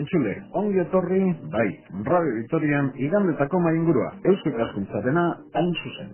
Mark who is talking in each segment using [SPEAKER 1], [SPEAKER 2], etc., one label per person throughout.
[SPEAKER 1] entzule, ongi etorri, bai, Radio Vitorian, igandetako maingurua, eusko ikaskuntzatena, hain zuzen.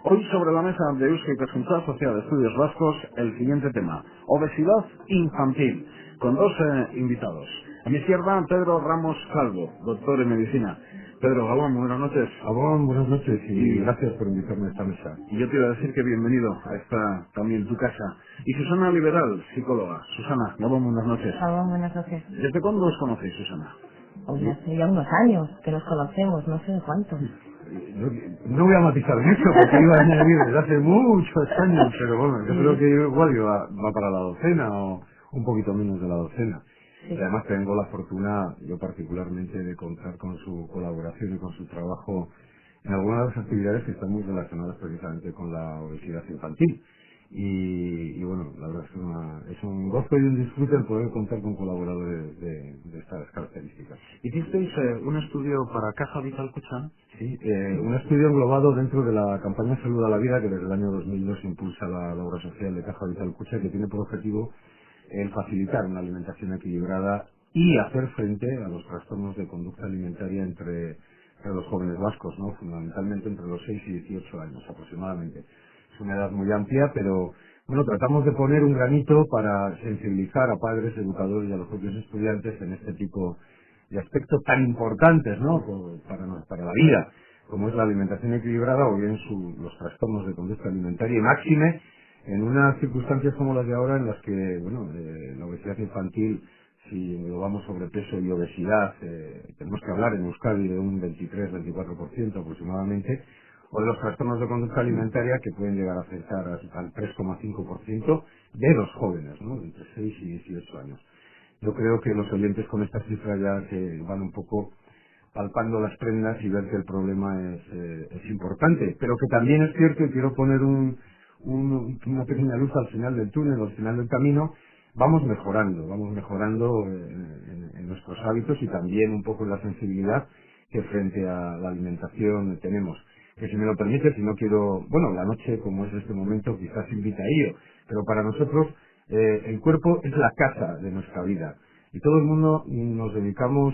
[SPEAKER 1] Hoy sobre la mesa de Eusko Ikaskuntza Sociedad de Estudios Vascos, el siguiente tema, obesidad infantil, con dos invitados. A mi izquierda, Pedro Ramos Calvo, doctor en medicina. Pedro Gabón, buenas noches.
[SPEAKER 2] Gabón, buenas noches y gracias por invitarme a esta mesa.
[SPEAKER 1] Y yo te iba a decir que bienvenido a esta también tu casa. Y Susana Liberal, psicóloga. Susana, Gabón, buenas noches.
[SPEAKER 3] Gabón, buenas noches.
[SPEAKER 1] ¿Desde cuándo os conocéis, Susana?
[SPEAKER 3] Pues hace ya unos años que nos conocemos, no sé de cuántos.
[SPEAKER 2] No voy a matizar mucho porque iba a añadir desde hace muchos años, pero bueno, yo creo que igual va para la docena o un poquito menos de la docena.
[SPEAKER 3] Sí.
[SPEAKER 2] Y además tengo la fortuna, yo particularmente, de contar con su colaboración y con su trabajo en algunas de las actividades que están muy relacionadas precisamente con la obesidad infantil. Y bueno, la verdad es un gozo y un disfrute el poder contar con colaboradores de estas características.
[SPEAKER 1] ¿Hicisteis un estudio para Caja Vital Kutxa?
[SPEAKER 2] Sí, un estudio englobado dentro de la campaña Salud a la Vida que desde el año 2002 impulsa la obra social de Caja Vital Kutxa, que tiene por objetivo el facilitar una alimentación equilibrada y hacer frente a los trastornos de conducta alimentaria entre los jóvenes vascos, ¿no? Fundamentalmente entre los 6 y 18 años aproximadamente. Es una edad muy amplia, pero bueno, tratamos de poner un granito para sensibilizar a padres, educadores y a los propios estudiantes en este tipo de aspectos tan importantes, ¿no? Para la vida, como es la alimentación equilibrada o bien los trastornos de conducta alimentaria y máxime en unas circunstancias como las de ahora en las que, bueno, la obesidad infantil, si englobamos sobrepeso y obesidad, tenemos que hablar en Euskadi de un 23-24% aproximadamente, o de los trastornos de conducta alimentaria que pueden llegar a afectar al 3,5% de los jóvenes, ¿no? Entre 6 y 18 años. Yo creo que los oyentes con estas cifras ya se van un poco palpando las prendas y ver que el problema es importante, pero que también es cierto, y quiero poner una pequeña luz al final del túnel, al final del camino, vamos mejorando en nuestros hábitos y también un poco en la sensibilidad que frente a la alimentación tenemos. Que si me lo permite, si no quiero, bueno, la noche como es este momento quizás invita a ello, pero para nosotros el cuerpo es la casa de nuestra vida y todo el mundo nos dedicamos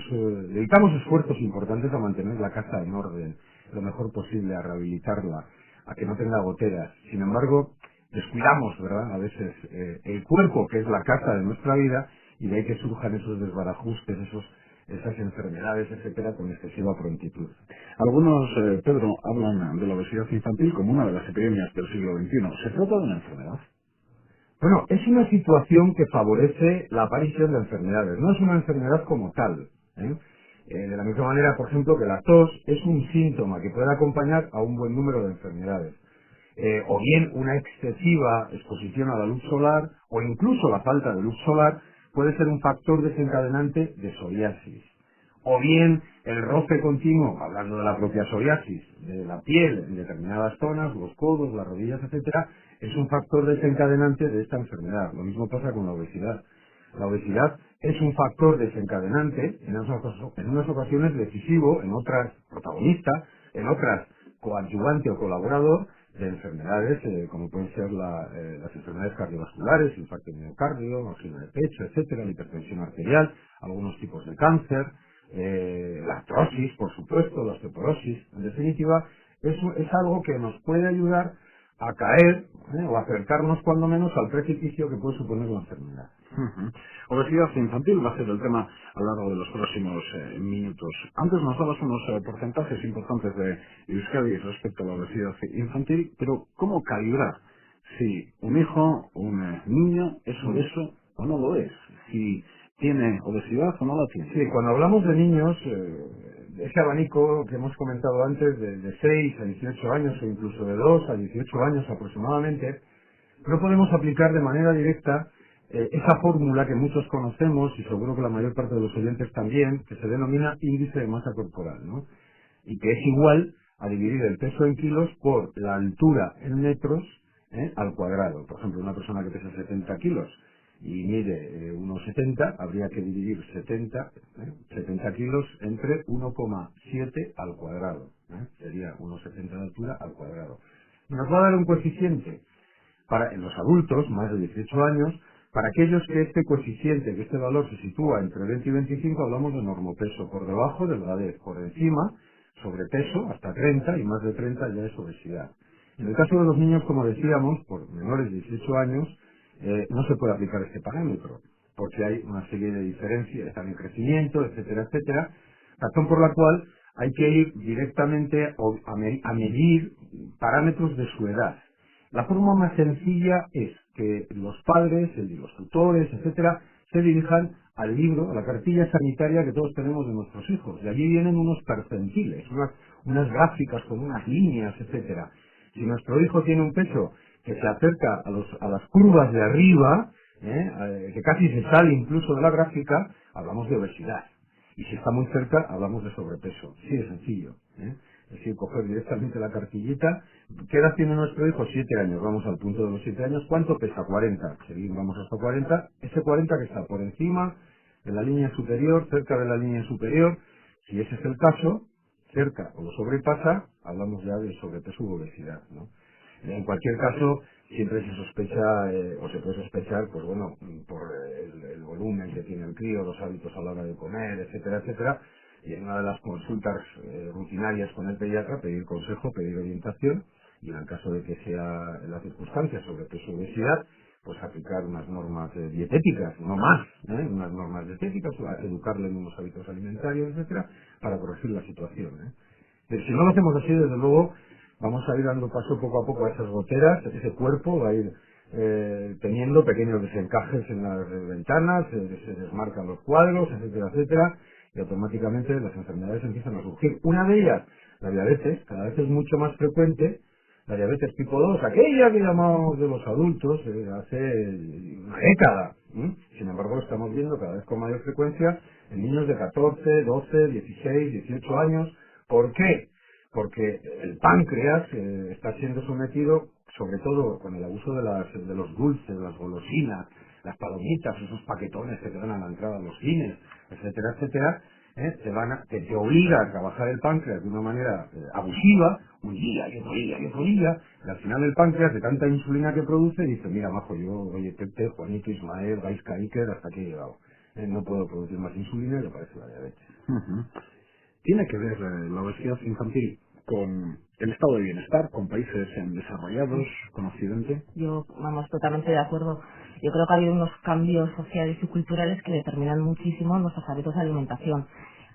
[SPEAKER 2] esfuerzos importantes a mantener la casa en orden, lo mejor posible, a rehabilitarla, a que no tenga goteras. Sin embargo, descuidamos, ¿verdad?, a veces el cuerpo, que es la casa de nuestra vida, y de ahí que surjan esos desbarajustes, esas enfermedades, etcétera, con excesiva prontitud.
[SPEAKER 1] Algunos, Pedro, hablan de la obesidad infantil como una de las epidemias del siglo XXI. ¿Se trata de una enfermedad?
[SPEAKER 2] Bueno, es una situación que favorece la aparición de enfermedades. No es una enfermedad como tal, ¿eh? De la misma manera, por ejemplo, que la tos es un síntoma que puede acompañar a un buen número de enfermedades. O bien una excesiva exposición a la luz solar o incluso la falta de luz solar puede ser un factor desencadenante de psoriasis. O bien el roce continuo, hablando de la propia psoriasis, de la piel en determinadas zonas, los codos, las rodillas, etcétera, es un factor desencadenante de esta enfermedad. Lo mismo pasa con la obesidad. La obesidad es un factor desencadenante, en unas ocasiones decisivo, en otras protagonista, en otras coadyuvante o colaborador de enfermedades como pueden ser las enfermedades cardiovasculares, infarto de miocardio, angina de pecho, etcétera, la hipertensión arterial, algunos tipos de cáncer, la artrosis, por supuesto, la osteoporosis. En definitiva, eso es algo que nos puede ayudar a caer o acercarnos cuando menos al precipicio que puede suponer la enfermedad.
[SPEAKER 1] Obesidad infantil va a ser el tema a lo largo de los próximos minutos. Antes nos dabas unos porcentajes importantes de Euskadi respecto a la obesidad infantil, pero ¿cómo calibrar si un hijo, un niño es obeso o no lo es? Si tiene obesidad o no la tiene.
[SPEAKER 2] Sí, cuando hablamos de niños, ese abanico que hemos comentado antes de 6 a 18 años o incluso de 2 a 18 años aproximadamente, no podemos aplicar de manera directa esa fórmula que muchos conocemos y seguro que la mayor parte de los oyentes también, que se denomina índice de masa corporal, ¿no? Y que es igual a dividir el peso en kilos por la altura en metros al cuadrado. Por ejemplo, una persona que pesa 70 kilos y mide 1,70, habría que dividir 70 kilos entre 1,7 al cuadrado. Sería 1,70 de altura al cuadrado. Nos va a dar un coeficiente para en los adultos, más de 18 años, para aquellos que este coeficiente, que este valor se sitúa entre 20 y 25, hablamos de normopeso, por debajo delgadez, por encima sobrepeso hasta 30 y más de 30 ya es obesidad. En el caso de los niños, como decíamos, por menores de 18 años, no se puede aplicar este parámetro, porque hay una serie de diferencias, están en crecimiento, etcétera, etcétera, razón por la cual hay que ir directamente a medir parámetros de su edad. La forma más sencilla es que los padres, los tutores, etcétera, se dirijan al libro, a la cartilla sanitaria que todos tenemos de nuestros hijos. De allí vienen unos percentiles, unas gráficas con unas líneas, etcétera. Si nuestro hijo tiene un peso que se acerca a las curvas de arriba, que casi se sale incluso de la gráfica, hablamos de obesidad. Y si está muy cerca, hablamos de sobrepeso. Sí, es sencillo. Es decir, coger directamente la cartillita. ¿Qué edad tiene nuestro hijo? 7 años. Vamos al punto de los 7 años. ¿Cuánto pesa? 40. Seguimos, vamos hasta 40. Ese 40 que está por encima de la línea superior, cerca de la línea superior, si ese es el caso, cerca o lo sobrepasa, hablamos ya de sobrepeso u obesidad, ¿no? En cualquier caso, siempre se sospecha, o se puede sospechar, pues bueno, por el volumen que tiene el crío, los hábitos a la hora de comer, etcétera, etcétera, y en una de las consultas rutinarias con el pediatra, pedir consejo, pedir orientación, y en el caso de que sea en las circunstancias sobrepeso u obesidad, pues aplicar unas normas dietéticas, no más, unas normas dietéticas, educarle en unos hábitos alimentarios, etcétera, para corregir la situación. Pero si no lo hacemos así, desde luego, vamos a ir dando paso poco a poco a esas goteras, ese cuerpo va a ir teniendo pequeños desencajes en las ventanas, se desmarcan los cuadros, etcétera, etcétera, y automáticamente las enfermedades empiezan a surgir. Una de ellas, la diabetes, cada vez es mucho más frecuente, la diabetes tipo 2, aquella que llamamos de los adultos hace una década. Sin embargo, estamos viendo cada vez con mayor frecuencia en niños de 14, 12, 16, 18 años. ¿Por qué? Porque el páncreas está siendo sometido, sobre todo con el abuso de los dulces, de las golosinas, las palomitas, esos paquetones que te dan a la entrada de los cines, etcétera, etcétera, te obliga a trabajar el páncreas de una manera abusiva, un día y otro día y otro día, y al final el páncreas, de tanta insulina que produce, dice, mira, majo, yo, oye, Pepe, Juanito, Ismael, Gaisca, Iker, hasta aquí he llegado. No puedo producir más insulina y aparece la diabetes.
[SPEAKER 1] ¿Tiene que ver la obesidad infantil con el estado de bienestar, con países desarrollados, con Occidente?
[SPEAKER 3] Yo, vamos, totalmente de acuerdo. Yo creo que ha habido unos cambios sociales y culturales que determinan muchísimo nuestros hábitos de alimentación.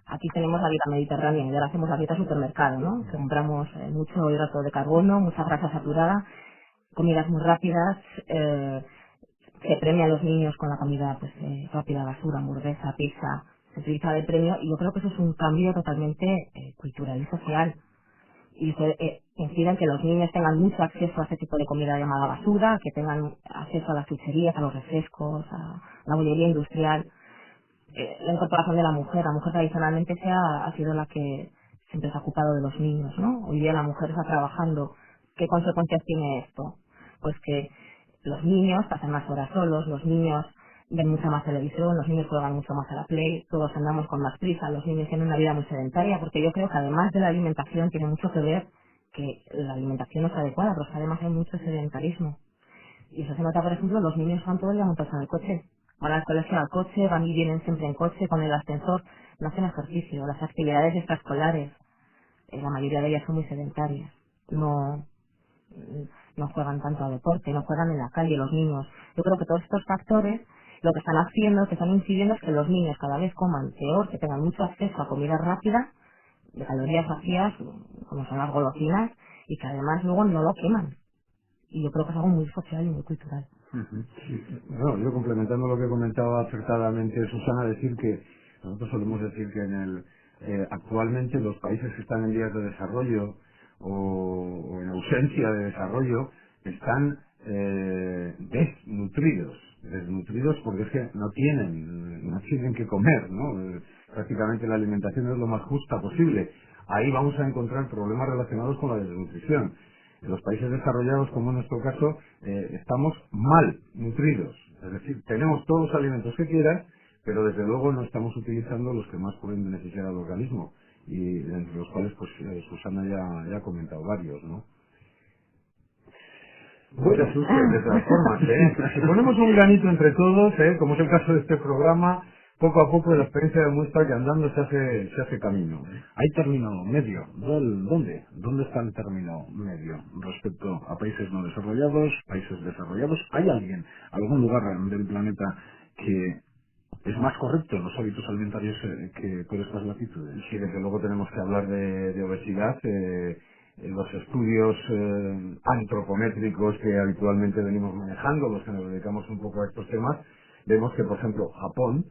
[SPEAKER 3] Aquí tenemos la dieta mediterránea y ahora hacemos la dieta supermercado, ¿no? Compramos mucho hidrato de carbono, mucha grasa saturada, comidas muy rápidas, se premia a los niños con la comida pues rápida, basura, hamburguesa, pizza, se utiliza de premio, y yo creo que eso es un cambio totalmente cultural y social. Y se incide en que los niños tengan mucho acceso a ese tipo de comida llamada basura, que tengan acceso a las chucherías, a los refrescos, a la bollería industrial. La incorporación de la mujer tradicionalmente ha sido la que siempre se ha ocupado de los niños, ¿no? Hoy día la mujer está trabajando. ¿Qué consecuencias tiene esto? Pues que los niños pasan más horas solos, los niños ven mucha más televisión, los niños juegan mucho más a la play, todos andamos con más prisa, los niños tienen una vida muy sedentaria, porque yo creo que además de la alimentación tiene mucho que ver que la alimentación no es adecuada, pero es que además hay mucho sedentarismo. Y eso se nota, por ejemplo, los niños van todo el día montados en el coche. Van al colegio al coche, van y vienen siempre en coche, con el ascensor, no hacen ejercicio. Las actividades extraescolares, la mayoría de ellas son muy sedentarias. No juegan tanto a deporte, no juegan en la calle los niños. Yo creo que todos estos factores lo que están haciendo, que están incidiendo, es que los niños cada vez coman peor, que tengan mucho acceso a comida rápida, de calorías vacías, como son las golosinas, y que además luego no lo queman. Y yo creo que es algo muy social y muy cultural.
[SPEAKER 2] Bueno, yo complementando lo que comentaba acertadamente Susana, decir que nosotros solemos decir que actualmente los países que están en vías de desarrollo o en ausencia de desarrollo están desnutridos porque es que no tienen que comer, ¿no? Prácticamente la alimentación es lo más justa posible. Ahí vamos a encontrar problemas relacionados con la desnutrición. En los países desarrollados, como en nuestro caso, estamos mal nutridos. Es decir, tenemos todos los alimentos que quieras, pero desde luego no estamos utilizando los que más pueden beneficiar al organismo. y entre los cuales pues Susana ya ha comentado varios, ¿no? Bueno, de todas formas, si ponemos un granito entre todos, como es el caso de este programa, poco a poco la experiencia demuestra que andando se hace camino.
[SPEAKER 1] ¿Hay término medio? ¿Dónde? ¿Dónde está el término medio respecto a países no desarrollados, países desarrollados? ¿Hay algún lugar del planeta que es más correcto en los hábitos alimentarios que por estas latitudes?
[SPEAKER 2] Sí, desde luego tenemos que hablar de obesidad. Los estudios antropométricos que habitualmente venimos manejando, los que nos dedicamos un poco a estos temas, vemos que, por ejemplo, Japón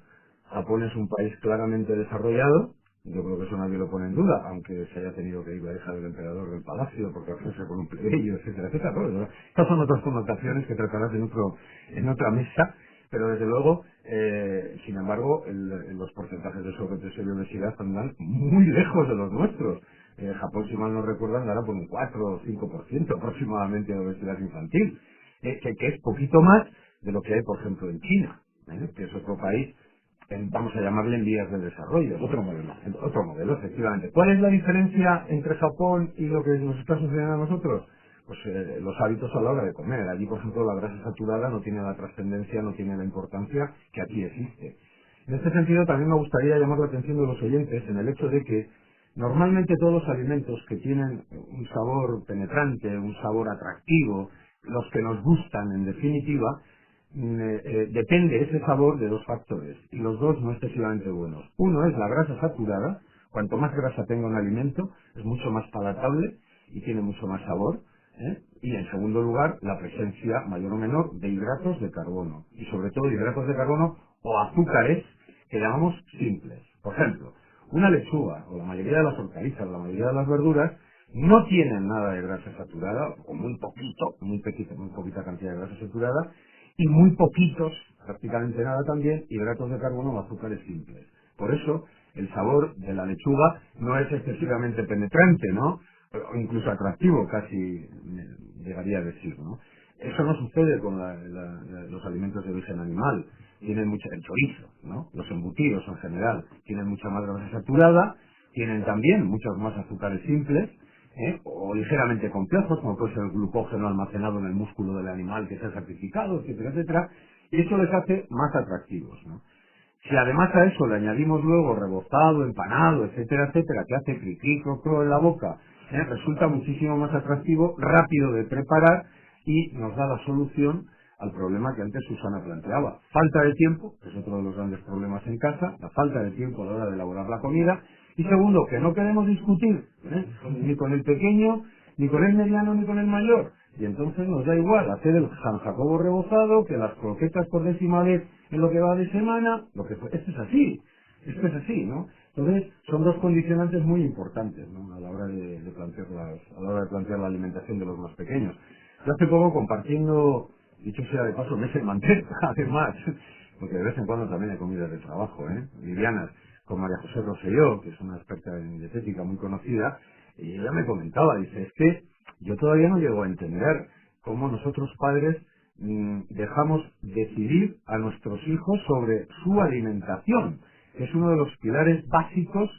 [SPEAKER 2] es un país claramente desarrollado. Yo creo que eso nadie lo pone en duda, aunque se haya tenido que ir la hija del emperador del palacio porque hacerse con un plebeyo, etcétera, etcétera. Pero estas son otras connotaciones que tratarás en otra mesa, pero desde luego, sin embargo, los porcentajes de sobrepeso y obesidad andan muy lejos de los nuestros. Japón, si mal no recuerdo, andará por un 4 o 5% aproximadamente de obesidad infantil, que es poquito más de lo que hay, por ejemplo, en China, que es otro país, vamos a llamarle en vías de desarrollo, ¿no? Otro modelo, efectivamente. ¿Cuál es la diferencia entre Japón y lo que nos está sucediendo a nosotros? Pues los hábitos a la hora de comer. Allí, por ejemplo, la grasa saturada no tiene la trascendencia, no tiene la importancia que aquí existe. En este sentido, también me gustaría llamar la atención de los oyentes en el hecho de que normalmente todos los alimentos que tienen un sabor penetrante, un sabor atractivo, los que nos gustan en definitiva, depende ese sabor de dos factores, y los dos no excesivamente buenos. Uno es la grasa saturada. Cuanto más grasa tenga un alimento, es mucho más palatable y tiene mucho más sabor. Y en segundo lugar, la presencia mayor o menor de hidratos de carbono, y sobre todo hidratos de carbono o azúcares que llamamos simples. Por ejemplo, una lechuga o la mayoría de las hortalizas, la mayoría de las verduras no tienen nada de grasa saturada, o muy poquita cantidad de grasa saturada, y muy poquitos, prácticamente nada también, hidratos de carbono o azúcares simples. Por eso, el sabor de la lechuga no es excesivamente penetrante, ¿no? O incluso atractivo, casi llegaría a decir, ¿no? Eso no sucede con los alimentos de origen animal. Tienen el chorizo, ¿no? Los embutidos en general tienen mucha más grasa saturada, tienen también muchos más azúcares simples, o ligeramente complejos, como puede ser el glucógeno almacenado en el músculo del animal que se ha sacrificado, etcétera, etcétera, y eso les hace más atractivos, ¿no? Si además a eso le añadimos luego rebozado, empanado, etcétera, etcétera, que hace cri cro en la boca, resulta muchísimo más atractivo, rápido de preparar, y nos da la solución al problema que antes Susana planteaba. Falta de tiempo, que es otro de los grandes problemas en casa, la falta de tiempo a la hora de elaborar la comida. Y segundo, que no queremos discutir ni con el pequeño, ni con el mediano, ni con el mayor. Y entonces nos da igual hacer el San Jacobo rebozado, que las croquetas por décima vez en lo que va de semana. Esto es así, ¿no? Entonces, son dos condicionantes muy importantes, ¿no? A la hora de plantear la alimentación de los más pequeños. Yo hace poco, compartiendo, dicho sea de paso, meses manteca, además, porque de vez en cuando también hay comidas de trabajo, livianas, con María José Rosselló, que es una experta en dietética muy conocida, y ella me comentaba, dice, es que yo todavía no llego a entender cómo nosotros padres dejamos decidir a nuestros hijos sobre su alimentación, que es uno de los pilares básicos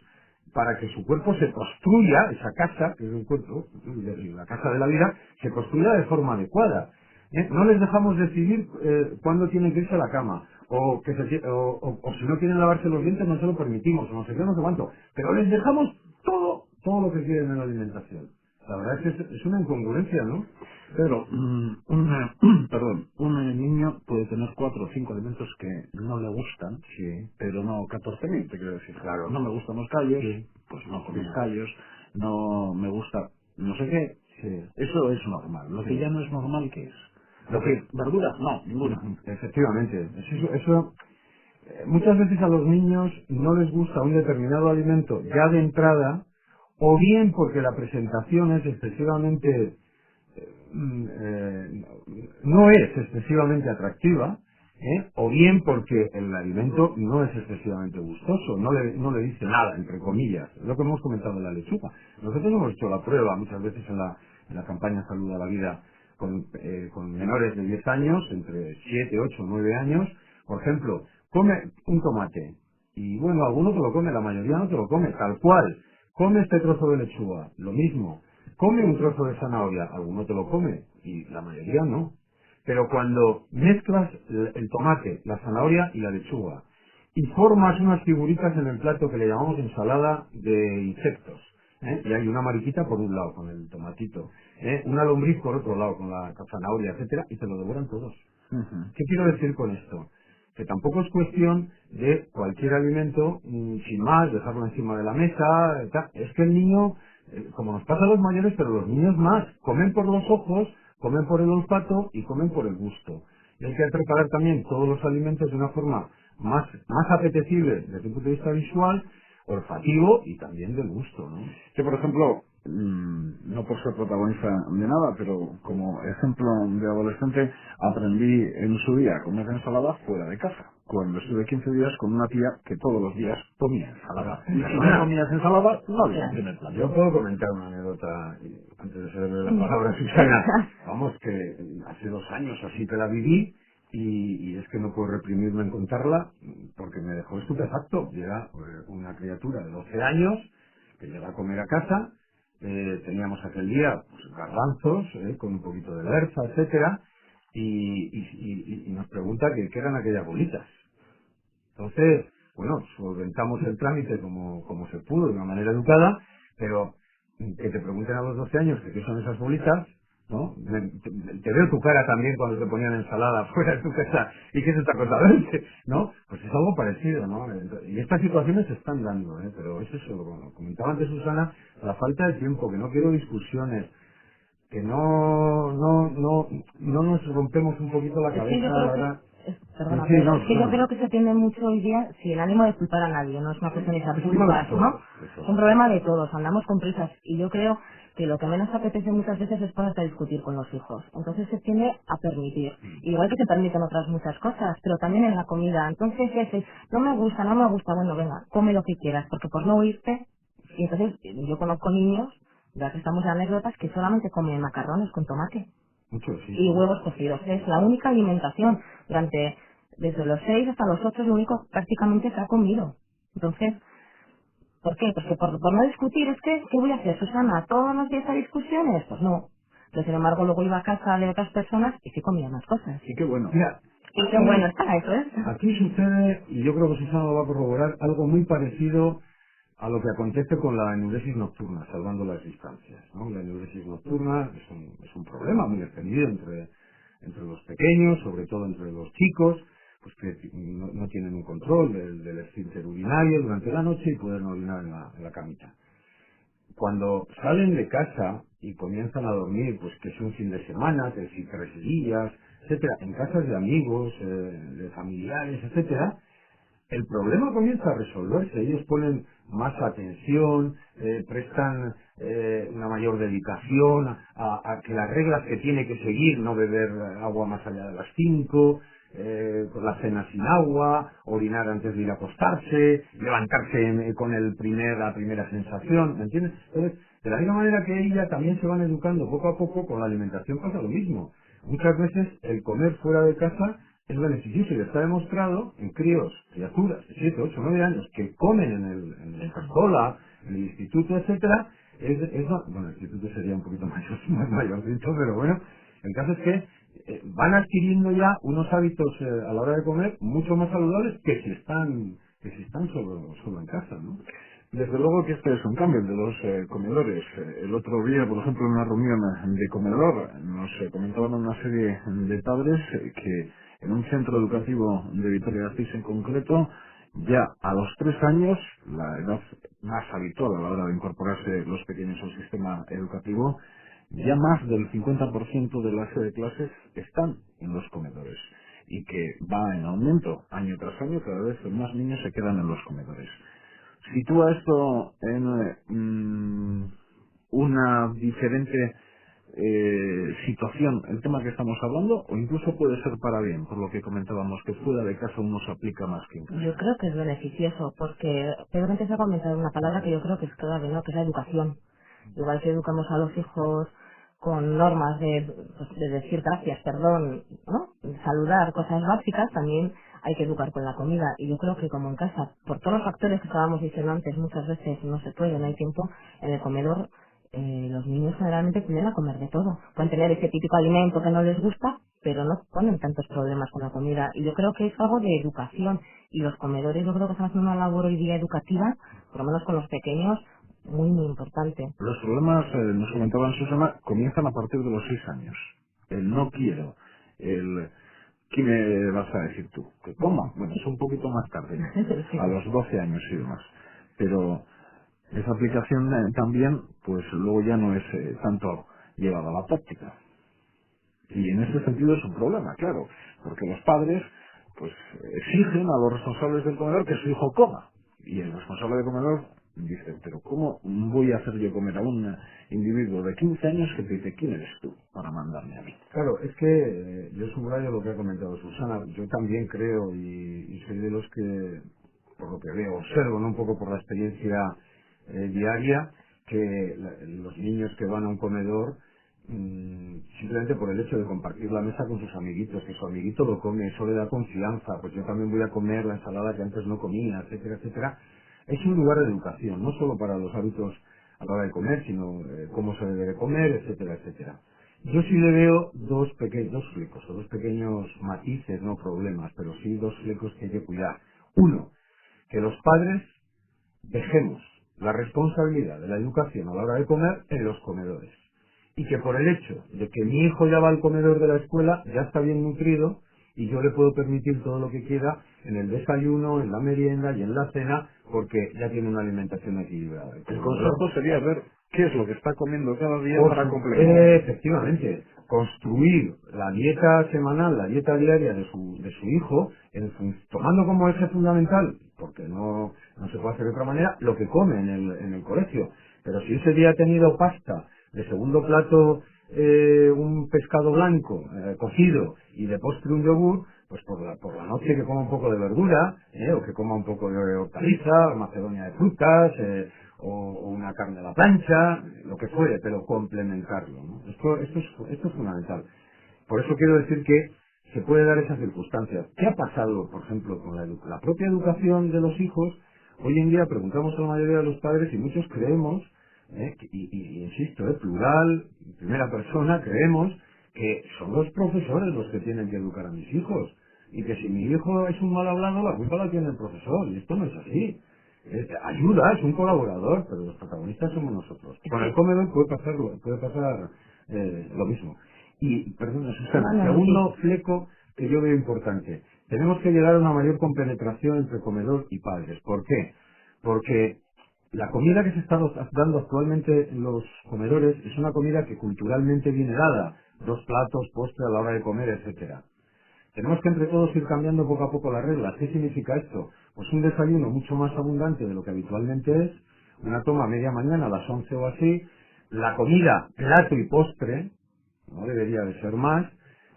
[SPEAKER 2] para que su cuerpo se construya, esa casa, que es el cuerpo, la casa de la vida, se construya de forma adecuada. No les dejamos decidir cuándo tienen que irse a la cama, o si no quieren lavarse los dientes no se lo permitimos, o no sé qué, no sé cuánto, pero les dejamos todo lo que quieren en la alimentación. La verdad es que es una incongruencia, ¿no?
[SPEAKER 1] Pero un niño puede tener 4 o 5 alimentos que no le gustan,
[SPEAKER 2] sí,
[SPEAKER 1] pero no 14.000, te quiero decir.
[SPEAKER 2] Claro.
[SPEAKER 1] No me gustan los callos,
[SPEAKER 2] sí,
[SPEAKER 1] pues no comes callos, no me gusta no sé qué.
[SPEAKER 2] Sí.
[SPEAKER 1] Eso es normal. Lo que ya no es normal, ¿qué es? ¿Verduras? No, ninguna.
[SPEAKER 2] Efectivamente. Eso muchas veces a los niños no les gusta un determinado alimento ya de entrada, o bien porque la presentación es excesivamente no es excesivamente atractiva, o bien porque el alimento no es excesivamente gustoso, no le dice nada, entre comillas. Es lo que hemos comentado de la lechuga. Nosotros hemos hecho la prueba muchas veces en la campaña Salud a la Vida con menores de 10 años, entre 7, 8, 9 años. Por ejemplo, come un tomate, y bueno, alguno te lo come, la mayoría no te lo come, tal cual, come este trozo de lechuga, lo mismo. Come un trozo de zanahoria, alguno te lo come y la mayoría no. Pero cuando mezclas el tomate, la zanahoria y la lechuga y formas unas figuritas en el plato que le llamamos ensalada de insectos, y hay una mariquita por un lado con el tomatito, una lombriz por otro lado con la zanahoria, etcétera, y se lo devoran todos. ¿Qué quiero decir con esto? Que tampoco es cuestión de cualquier alimento, sin más, dejarlo encima de la mesa, tal. Es que el niño, como nos pasa a los mayores, pero los niños más, comen por los ojos, comen por el olfato y comen por el gusto. Y hay que preparar también todos los alimentos de una forma más apetecible desde un punto de vista visual, olfativo y también del gusto, ¿no?
[SPEAKER 1] Yo, por ejemplo, no por ser protagonista de nada, pero como ejemplo de adolescente, aprendí en su día a comer ensalada fuera de casa. Cuando estuve 15 días con una tía que todos los días comía ensalada. Y si no comías ensalada, no había que tener
[SPEAKER 2] Yo puedo comentar una anécdota antes de cederle la palabra a Susana. Vamos, que hace 2 años así que la viví y es que no puedo reprimirme en contarla porque me dejó estupefacto. Llega una criatura de 12 años que llega a comer a casa. Teníamos aquel día pues, garbanzos con un poquito de berza, etcétera, y nos pregunta qué eran aquellas bolitas. Entonces, bueno, solventamos el trámite como se pudo, de una manera educada, pero que te pregunten a los 12 años que qué son esas bolitas, ¿no? Te veo tu cara también cuando te ponían ensalada fuera de tu casa y que es otra cosa verde, ¿no? Pues es algo parecido, ¿no? Y estas situaciones se están dando, pero es eso, como comentaba antes Susana, la falta de tiempo, que no quiero discusiones, que no nos rompemos un poquito la cabeza, ¿verdad?
[SPEAKER 3] Perdona,
[SPEAKER 2] Sí,
[SPEAKER 3] pero
[SPEAKER 2] no,
[SPEAKER 3] es que yo creo que se tiende mucho hoy día sin ánimo de culpar a nadie, no es una cuestión de echar culpas, ¿no? Es un problema de todos, andamos con prisas y yo creo que lo que menos apetece muchas veces es ponerte a discutir con los hijos. Entonces se tiende a permitir, igual que se permiten otras muchas cosas, pero también en la comida. Entonces ese, no me gusta, bueno, venga, come lo que quieras, porque por no oírte, y entonces yo conozco niños, ya que estamos en anécdotas, que solamente comen macarrones con tomate
[SPEAKER 2] mucho, sí.
[SPEAKER 3] y huevos cocidos. Es la única alimentación desde los 6 hasta los 8 es lo único prácticamente que ha comido. Entonces, ¿por qué? Porque por no discutir es que, ¿qué voy a hacer, Susana? ¿Todos los días hay discusiones? Pues no. Pero sin embargo luego iba a casa de otras personas y sí comía más cosas.
[SPEAKER 1] Sí, qué bueno.
[SPEAKER 2] Mira,
[SPEAKER 3] Y qué bueno está eso, ¿eh?
[SPEAKER 2] aquí sucede, y yo creo que Susana lo va a corroborar, algo muy parecido a lo que acontece con la enuresis nocturna, salvando las distancias, ¿no? La enuresis nocturna es un problema muy extendido entre los pequeños, sobre todo entre los chicos, pues que no tienen un control del esfínter urinario durante la noche y pueden orinar en la camita. Cuando salen de casa y comienzan a dormir, pues que es un fin de semana, que si 3 días, etcétera, en casas de amigos, de familiares, etcétera, el problema comienza a resolverse. Ellos ponen más atención, prestan una mayor dedicación a que las reglas que tiene que seguir, no beber agua más allá de las 5, la cena sin agua, orinar antes de ir a acostarse, levantarse con la primera sensación, ¿me entiendes? Entonces, de la misma manera que ella también se van educando poco a poco, con la alimentación pasa lo mismo. Muchas veces el comer fuera de casa es beneficioso y está demostrado en criaturas de 7, 8, 9 años que comen en la escuela, en el instituto, etcétera. Bueno, el instituto sería un poquito más mayorcito, pero bueno, el caso es que van adquiriendo ya unos hábitos a la hora de comer mucho más saludables que si están solo en casa, ¿no?
[SPEAKER 1] Desde luego que este es un cambio de los comedores. El otro día, por ejemplo, en una reunión de comedor, nos comentaban una serie de padres que en un centro educativo de Vitoria-Gasteiz en concreto, ya a los 3 años, la edad más habitual a la hora de incorporarse los pequeños al sistema educativo, ya más del 50% de las clases están en los comedores y que va en aumento año tras año, cada vez más niños se quedan en los comedores. Sitúa esto en una diferente situación el tema que estamos hablando, o incluso puede ser para bien, por lo que comentábamos, que fuera de casa uno se aplica más que en casa.
[SPEAKER 3] Yo creo que es beneficioso, porque Pedro antes ha comentado una palabra que yo creo que es clave, ¿no? Que es la educación. Igual que educamos a los hijos con normas de decir gracias, perdón, ¿no? Saludar, cosas básicas, también hay que educar con la comida. Y yo creo que como en casa, por todos los factores que estábamos diciendo antes, muchas veces no se puede, no hay tiempo, en el comedor los niños generalmente tienden a comer de todo. Pueden tener ese típico alimento que no les gusta, pero no ponen tantos problemas con la comida. Y yo creo que es algo de educación. Y los comedores yo creo que están haciendo una labor hoy día educativa, por lo menos con los pequeños, muy, muy importante.
[SPEAKER 1] Los problemas, nos comentaban Susana, comienzan a partir de los 6 años. El no quiero, el ¿qué me vas a decir tú? Que coma. Bueno, es un poquito más tarde,
[SPEAKER 3] Sí.
[SPEAKER 1] a los 12 años y demás. Pero esa aplicación también, pues luego ya no es tanto llevada a la práctica. Y en ese sentido es un problema, claro, porque los padres pues exigen a los responsables del comedor que su hijo coma. Y el responsable del comedor dice, pero ¿cómo voy a hacer yo comer a un individuo de 15 años que te dice, ¿quién eres tú para mandarme a mí?
[SPEAKER 2] Claro, es que yo subrayo lo que ha comentado Susana. Yo también creo y soy de los que, por lo que veo, observo, ¿no? Un poco por la experiencia diaria, que los niños que van a un comedor, simplemente por el hecho de compartir la mesa con sus amiguitos, que su amiguito lo come, eso le da confianza, pues yo también voy a comer la ensalada que antes no comía, etcétera, etcétera. Es un lugar de educación, no solo para los hábitos a la hora de comer, sino cómo se debe de comer, etcétera, etcétera. Yo sí le veo dos flecos, o dos pequeños matices, no problemas, pero sí dos flecos que hay que cuidar. Uno, que los padres dejemos la responsabilidad de la educación a la hora de comer en los comedores. Y que por el hecho de que mi hijo ya va al comedor de la escuela, ya está bien nutrido, y yo le puedo permitir todo lo que quiera en el desayuno, en la merienda y en la cena, porque ya tiene una alimentación equilibrada.
[SPEAKER 1] El consejo sería ver qué es lo que está comiendo cada día para complementar.
[SPEAKER 2] Efectivamente, construir la dieta semanal, la dieta diaria de su hijo, tomando como eje fundamental, porque no se puede hacer de otra manera, lo que come en el colegio. Pero si ese día ha tenido pasta, de segundo plato un pescado blanco cocido y de postre un yogur, pues por la noche que coma un poco de verdura, o que coma un poco de hortaliza, macedonia de frutas, o una carne a la plancha, lo que fuere, pero complementarlo, ¿no? Esto es fundamental. Por eso quiero decir que se puede dar esas circunstancias. ¿Qué ha pasado, por ejemplo, con la propia educación de los hijos? Hoy en día preguntamos a la mayoría de los padres y muchos creemos, insisto, plural, primera persona, creemos que son los profesores los que tienen que educar a mis hijos. Y que si mi hijo es un mal hablado, la culpa la tiene el profesor. Y esto no es así. Ayuda, es un colaborador, pero los protagonistas somos nosotros. Con el comedor puede pasar lo mismo. Y, perdona, Susana, segundo fleco que yo veo importante. Tenemos que llegar a una mayor compenetración entre comedor y padres. ¿Por qué? Porque la comida que se está dando actualmente en los comedores es una comida que culturalmente viene dada. 2 platos, postre a la hora de comer, etcétera. Tenemos que entre todos ir cambiando poco a poco las reglas. ¿Qué significa esto? Pues un desayuno mucho más abundante de lo que habitualmente es, una toma a media mañana a las 11 o así, la comida, plato y postre, no debería de ser más,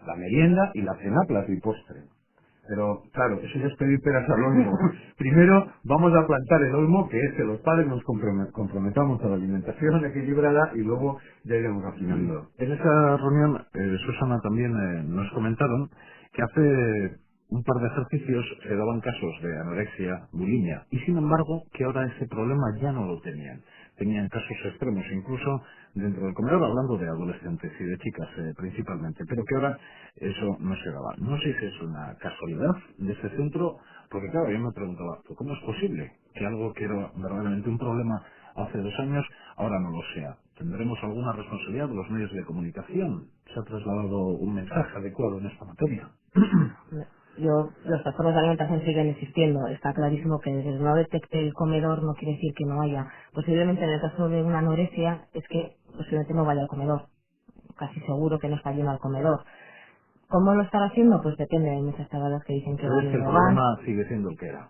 [SPEAKER 2] la merienda y la cena, plato y postre. Pero, claro, eso ya es pedir peras al olmo. Primero vamos a plantar el olmo, que es que los padres nos comprometamos a la alimentación equilibrada y luego ya iremos afinando.
[SPEAKER 1] En esa reunión, Susana, también nos comentaron que hace un par de ejercicios se daban casos de anorexia, bulimia, y sin embargo que ahora ese problema ya no lo tenían. Tenían casos extremos, incluso dentro del comedor, hablando de adolescentes y de chicas principalmente, pero que ahora eso no se daba. No sé si es una casualidad de ese centro, porque claro, yo me preguntaba, ¿cómo es posible que algo que era verdaderamente un problema hace 2 años, ahora no lo sea? ¿Tendremos alguna responsabilidad de los medios de comunicación? ¿Se ha trasladado un mensaje adecuado en esta materia?
[SPEAKER 3] Los trastornos de alimentación siguen existiendo. Está clarísimo que desde que no detecte el comedor no quiere decir que no haya. Posiblemente en el caso de una anorexia es que posiblemente no vaya al comedor. Casi seguro que no está yendo al comedor. ¿Cómo lo están haciendo? Pues depende. Hay muchas tablas que dicen que
[SPEAKER 1] Pero
[SPEAKER 3] van
[SPEAKER 1] es
[SPEAKER 3] y
[SPEAKER 1] que el
[SPEAKER 3] no van.
[SPEAKER 1] problema sigue siendo el que era.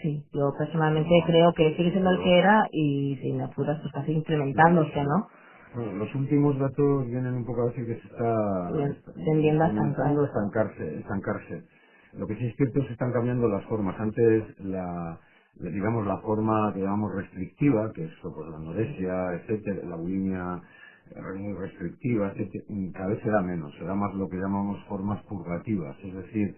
[SPEAKER 3] Sí, yo personalmente creo que sigue siendo el que era y sin apuras pues está incrementándose, ¿no?
[SPEAKER 2] Bueno, los últimos datos vienen un poco a decir que se está
[SPEAKER 3] Tendiendo a
[SPEAKER 2] comenzando a estancarse. Lo que sí es cierto es que se están cambiando las formas. Antes digamos la forma que llamamos restrictiva, que es pues, la anorexia, etcétera, la bulimia muy restrictiva, etcétera, cada vez se da menos, se da más lo que llamamos formas purgativas, es decir,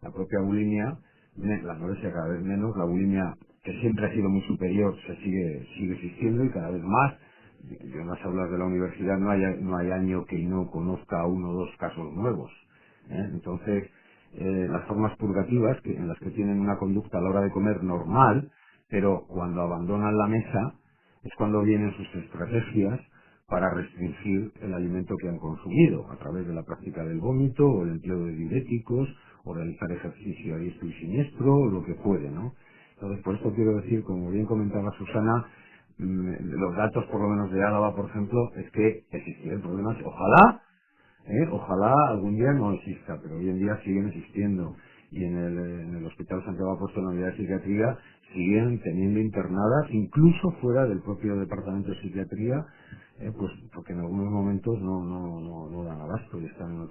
[SPEAKER 2] la propia bulimia, la anorexia cada vez menos, la bulimia que siempre ha sido muy superior sigue existiendo y cada vez más. Yo no sé hablar de la universidad, no hay año que no conozca uno o dos casos nuevos. Entonces, las formas purgativas en las que tienen una conducta a la hora de comer normal, pero cuando abandonan la mesa es cuando vienen sus estrategias para restringir el alimento que han consumido a través de la práctica del vómito o el empleo de diuréticos o realizar ejercicio a diestro y siniestro o lo que puede, ¿no? Entonces, por esto quiero decir, como bien comentaba Susana, los datos por lo menos de Álava, por ejemplo, es que existía el problema. Ojalá algún día no exista, pero hoy en día siguen existiendo. Y en el Hospital Santiago Apóstol, en la unidad de psiquiatría, siguen teniendo internadas, incluso fuera del propio departamento de psiquiatría, pues porque en algunos momentos no dan abasto y están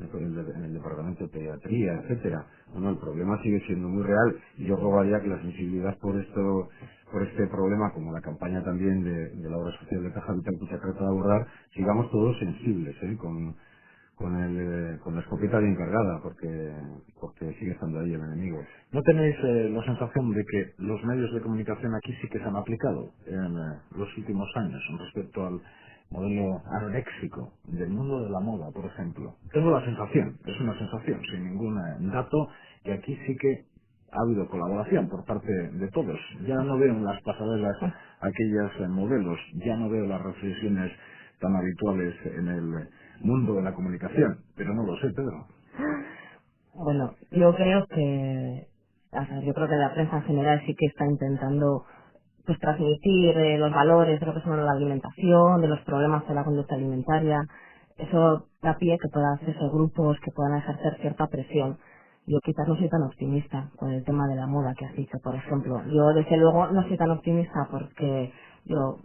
[SPEAKER 2] en el departamento de pediatría, etcétera. Bueno, el problema sigue siendo muy real y yo rogaría que la sensibilidad por este problema, como la campaña también de la obra social de Caja Vital que se trata de abordar, sigamos todos sensibles, con la escopeta bien cargada, porque sigue estando ahí el enemigo.
[SPEAKER 1] ¿No tenéis la sensación de que los medios de comunicación aquí sí que se han aplicado en los últimos años respecto al modelo anoréxico del mundo de la moda, por ejemplo? Tengo la sensación, es una sensación, sin ningún dato, que aquí sí que ha habido colaboración por parte de todos. Ya no veo en las pasarelas aquellos modelos, ya no veo las reflexiones tan habituales en el mundo de la comunicación, pero no lo sé, Pedro.
[SPEAKER 3] Bueno, yo creo que, yo creo que la prensa en general sí que está intentando pues transmitir los valores de lo que son la alimentación, de los problemas de la conducta alimentaria. Eso da pie que puedan hacerse grupos que puedan ejercer cierta presión. Yo quizás no soy tan optimista con el tema de la moda que has dicho, por ejemplo. Yo desde luego no soy tan optimista porque yo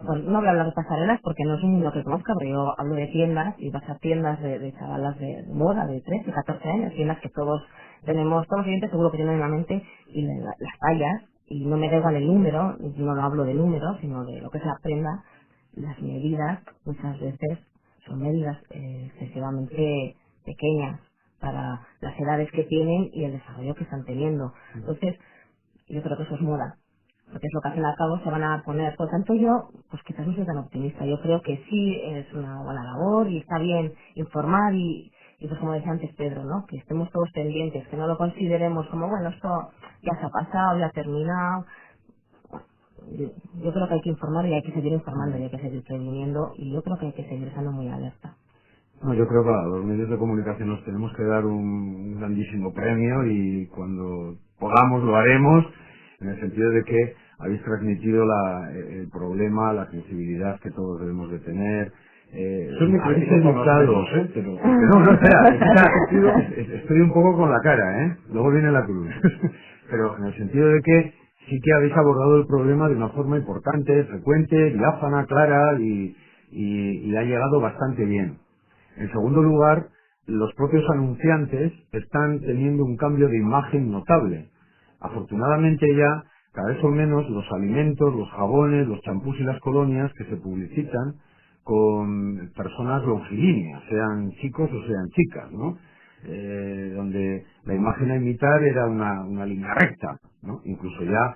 [SPEAKER 3] no voy a hablar de pasarelas porque no es un mundo que conozca, pero yo hablo de tiendas y vas a tiendas de chavalas de moda de 13, 14 años, tiendas que todos tenemos, todos los clientes seguro que tienen en la mente y las tallas, y no me da igual el número, yo no lo hablo de número, sino de lo que es la prenda, las medidas muchas veces son medidas excesivamente pequeñas para las edades que tienen y el desarrollo que están teniendo. Entonces, yo creo que eso es moda, porque es lo que al fin y al cabo se van a poner. Por tanto, yo, pues quizás no soy tan optimista. Yo creo que sí es una buena labor y está bien informar y pues como decía antes Pedro, ¿no? Que estemos todos pendientes, que no lo consideremos como, bueno, esto ya se ha pasado, ya ha terminado. Yo creo que hay que informar y hay que seguir informando y hay que seguir previniendo y yo creo que hay que seguir estando muy alerta.
[SPEAKER 2] No, yo creo que a los medios de comunicación nos tenemos que dar un grandísimo premio y cuando podamos lo haremos, en el sentido de que habéis transmitido el problema, la sensibilidad que todos debemos de tener.
[SPEAKER 1] Soy muy
[SPEAKER 2] habéis
[SPEAKER 1] crítico con los
[SPEAKER 2] educado,
[SPEAKER 1] medios, pero...
[SPEAKER 2] No, espera, estoy un poco con la cara, luego viene la cruz. Pero en el sentido de que sí que habéis abordado el problema de una forma importante, frecuente, diáfana, clara y ha llegado bastante bien. En segundo lugar, los propios anunciantes están teniendo un cambio de imagen notable. Afortunadamente ya cada vez son menos los alimentos, los jabones, los champús y las colonias que se publicitan con personas longilíneas, sean chicos o sean chicas, ¿no? Donde la imagen a imitar era una línea recta, ¿no? Incluso ya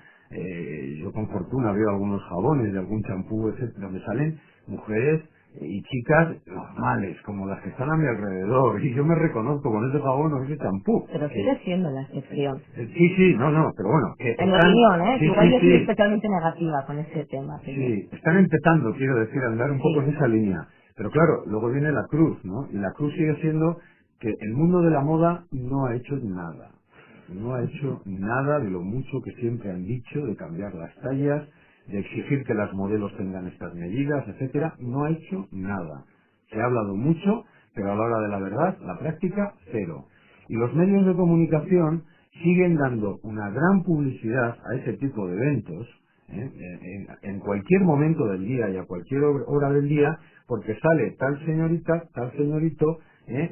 [SPEAKER 2] yo con fortuna veo algunos jabones de algún champú, etcétera, donde salen mujeres y chicas normales, como las que están a mi alrededor, y yo me reconozco con ese jabón o ese champú.
[SPEAKER 3] Pero sigue siendo la excepción.
[SPEAKER 2] Sí, no, pero bueno.
[SPEAKER 3] En mi opinión, igual yo soy
[SPEAKER 2] sí.
[SPEAKER 3] especialmente negativa con ese tema.
[SPEAKER 2] Sí, están empezando, quiero decir, a andar un poco en esa línea. Pero claro, luego viene la cruz, ¿no? Y la cruz sigue siendo que el mundo de la moda no ha hecho nada. No ha hecho nada de lo mucho que siempre han dicho, de cambiar las tallas, de exigir que las modelos tengan estas medidas, etcétera. No ha hecho nada. Se ha hablado mucho, pero a la hora de la verdad, la práctica, cero. Y los medios de comunicación siguen dando una gran publicidad a ese tipo de eventos, en cualquier momento del día y a cualquier hora del día, porque sale tal señorita, tal señorito,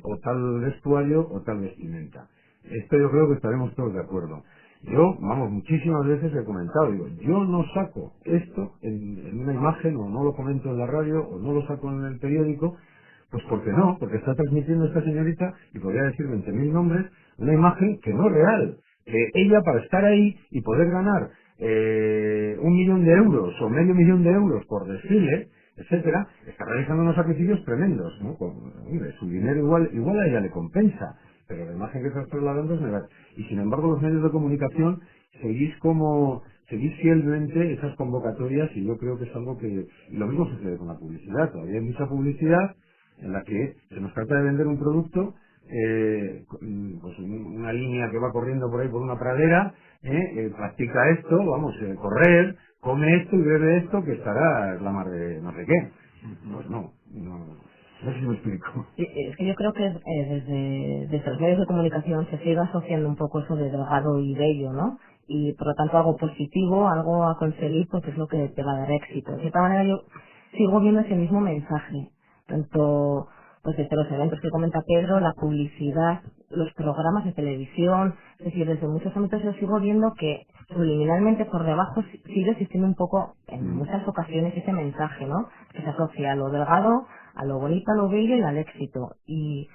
[SPEAKER 2] o tal vestuario o tal vestimenta. Esto yo creo que estaremos todos de acuerdo. Yo, muchísimas veces he comentado, digo, yo no saco esto en una imagen, o no lo comento en la radio, o no lo saco en el periódico, pues porque no, porque está transmitiendo esta señorita, y podría decir 20.000 nombres, una imagen que no es real, que ella para estar ahí y poder ganar 1.000.000 de euros o medio millón de euros por desfile, etcétera, está realizando unos sacrificios tremendos, ¿no? Hombre, su dinero igual a ella le compensa, pero la imagen que estás trasladando es negativa. Y sin embargo los medios de comunicación seguís fielmente esas convocatorias, y yo creo que es algo que, y lo mismo sucede con la publicidad. Todavía hay mucha publicidad en la que se nos trata de vender un producto, pues una línea que va corriendo por ahí por una pradera, practica esto, vamos, correr, come esto y bebe esto, que estará la mar de no sé qué. Pues no sé si me explico.
[SPEAKER 3] Sí, es que yo creo que desde los medios de comunicación se sigue asociando un poco eso de delgado y bello, ¿no? Y por lo tanto algo positivo, algo a conseguir, pues es lo que te va a dar éxito. De cierta manera yo sigo viendo ese mismo mensaje, tanto pues desde los eventos que comenta Pedro, la publicidad, los programas de televisión, es decir, desde muchos ámbitos yo sigo viendo que subliminalmente por debajo sigue existiendo un poco, en muchas ocasiones, ese mensaje, ¿no? Que se asocia a lo delgado, a lo bonito, a lo bello y al éxito. Y,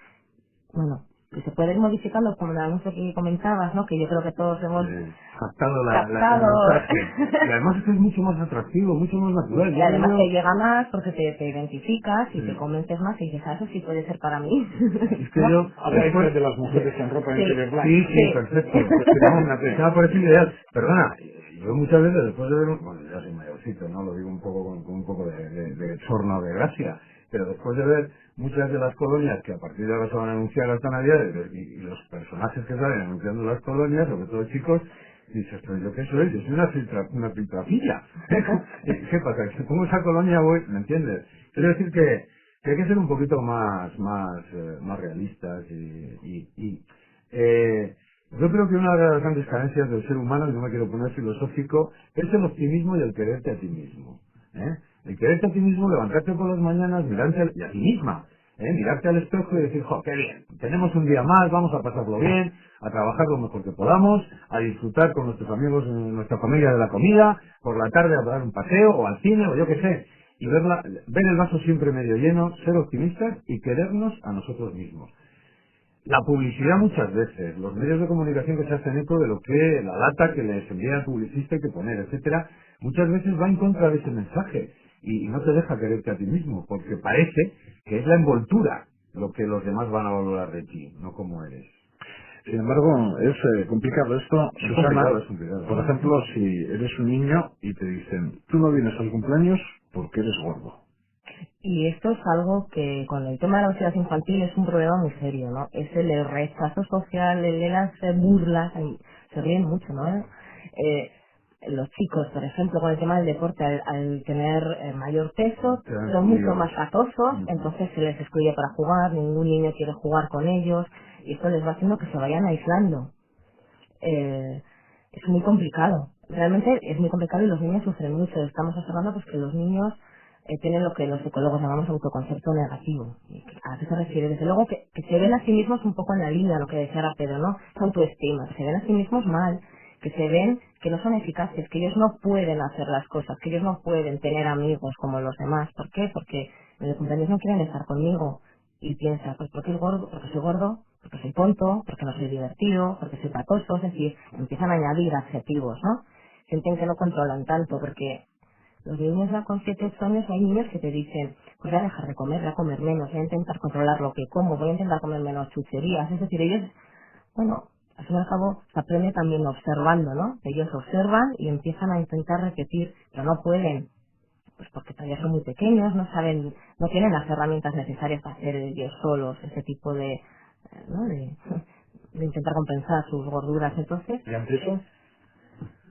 [SPEAKER 3] bueno, que se puede ir modificando, como el anuncio que comentabas, ¿no? Que yo creo que todos hemos
[SPEAKER 2] captado el
[SPEAKER 3] captado.
[SPEAKER 2] mensaje. Y además es que es mucho más atractivo, mucho más natural.
[SPEAKER 3] Y además te llega más porque te identificas y te convences más y dices, eso sí puede ser para mí.
[SPEAKER 2] Es que yo...
[SPEAKER 1] Habláis de las mujeres en ropa interior blanca.
[SPEAKER 2] Sí, perfecto. Me pensaba por ese ideal. Perdona, yo muchas veces después de ver... Bueno, ya soy mayorcito, ¿no? Lo digo un poco con un poco de sorna o de gracia. Pero después de ver muchas de las colonias que a partir de ahora se van a anunciar hasta Navidad y los personajes que salen anunciando las colonias, sobre todo chicos, dices, pero ¿yo qué soy? Yo soy una filtrafilla. ¿Qué pasa? Si pongo esa colonia voy, ¿me entiendes? Quiero decir que hay que ser un poquito más realistas yo creo que una de las grandes carencias del ser humano, y no me quiero poner filosófico, es el optimismo y el quererte a ti mismo. El quererte a ti mismo, levantarte por las mañanas, mirarte y a ti misma, mirarte al espejo y decir, jo, qué bien, tenemos un día más, vamos a pasarlo bien, a trabajar lo mejor que podamos, a disfrutar con nuestros amigos, nuestra familia de la comida, por la tarde a dar un paseo o al cine o yo qué sé, y ver el vaso siempre medio lleno, ser optimistas y querernos a nosotros mismos. La publicidad muchas veces, los medios de comunicación que se hacen eco de lo que la lata que les envía el publicista hay que poner, etcétera, muchas veces va en contra de ese mensaje y no te deja quererte a ti mismo, porque parece que es la envoltura lo que los demás van a valorar de ti, no como eres.
[SPEAKER 1] Sin embargo, es complicado esto, Susana.
[SPEAKER 2] Es complicado.
[SPEAKER 1] Por ejemplo, si eres un niño y te dicen, tú no vienes al cumpleaños porque eres gordo.
[SPEAKER 3] Y esto es algo que con el tema de la obesidad infantil es un problema muy serio, ¿no? Es el rechazo social, las burlas, se ríen mucho, ¿no? Los chicos, por ejemplo, con el tema del deporte, al tener mayor peso, son mucho más atosos, entonces se les excluye para jugar, ningún niño quiere jugar con ellos, y esto les va haciendo que se vayan aislando. Es muy complicado, realmente es muy complicado y los niños sufren mucho. Estamos observando pues que los niños tienen lo que los psicólogos llamamos autoconcepto negativo. ¿A qué se refiere? Desde luego que se ven a sí mismos un poco en la línea, lo que decía ahora Pedro, ¿no? Su autoestima, se ven a sí mismos mal, que se ven que no son eficaces, que ellos no pueden hacer las cosas, que ellos no pueden tener amigos como los demás. ¿Por qué? Porque en el cumpleaños no quieren estar conmigo. Y piensa, pues porque soy gordo, porque soy tonto, porque no soy divertido, porque soy patoso, es decir, empiezan a añadir adjetivos, ¿no? Sienten que no controlan tanto, porque los niños ya con 7 8 años hay niños que te dicen, pues voy a dejar de comer, voy a comer menos, voy a intentar controlar lo que como, voy a intentar comer menos chucherías. Es decir, ellos, bueno, al fin y al cabo se aprende también observando, ¿no? Ellos observan y empiezan a intentar repetir, pero no pueden, pues porque todavía son muy pequeños, no saben, no tienen las herramientas necesarias para hacer ellos solos ese tipo de, ¿no? de intentar compensar sus gorduras. Entonces,
[SPEAKER 1] ¿Y ante eso?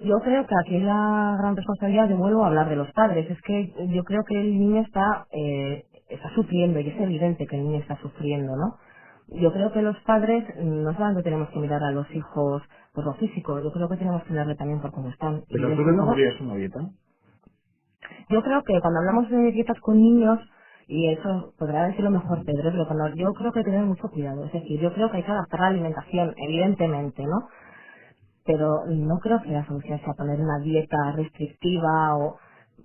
[SPEAKER 3] yo creo que aquí la gran responsabilidad, de vuelvo a hablar de los padres, es que yo creo que el niño está sufriendo, y es evidente que el niño está sufriendo, ¿no? Yo creo que los padres no solamente tenemos que mirar a los hijos por lo físico, yo creo que tenemos que mirarle también por cómo están.
[SPEAKER 1] ¿Pero
[SPEAKER 3] Y
[SPEAKER 1] tú
[SPEAKER 3] desde
[SPEAKER 1] le
[SPEAKER 3] luego,
[SPEAKER 1] pondrías una dieta?
[SPEAKER 3] yo creo que cuando hablamos de dietas con niños, y eso podrá decirlo mejor Pedro, pero cuando yo creo que hay que tener mucho cuidado, es decir, yo creo que hay que adaptar la alimentación, evidentemente, ¿no? Pero no creo que la solución sea poner una dieta restrictiva o...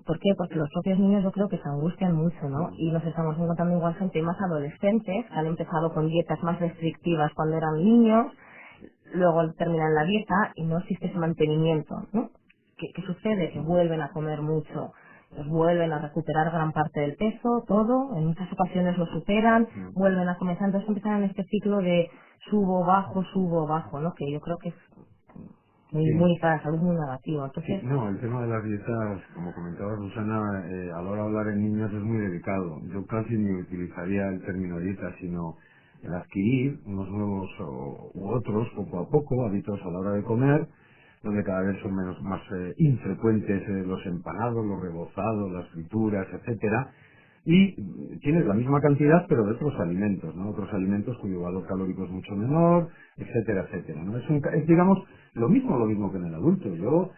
[SPEAKER 3] ¿Por qué? Porque los propios niños yo creo que se angustian mucho, ¿no? Y nos estamos encontrando igual gente más adolescentes que han empezado con dietas más restrictivas cuando eran niños luego terminan la dieta y no existe ese mantenimiento, ¿no? ¿Qué sucede? Que vuelven a comer mucho, pues vuelven a recuperar gran parte del peso, todo, en muchas ocasiones lo superan, vuelven a comenzar, entonces empiezan en este ciclo de subo, bajo, ¿no? Que yo creo que es muy para la salud muy negativo. Entonces,
[SPEAKER 2] Sí, no, el tema de las dietas, como comentaba Susana, a la hora de hablar en niños es muy delicado. Yo casi ni utilizaría el término dieta, sino el adquirir unos nuevos u otros, poco a poco, hábitos a la hora de comer, donde cada vez son más infrecuentes los empanados, los rebozados, las frituras, etcétera, y tienes la misma cantidad pero de otros alimentos, ¿no? Otros alimentos cuyo valor calórico es mucho menor, etcétera, etcétera, ¿no? Es digamos lo mismo que en el adulto. Yo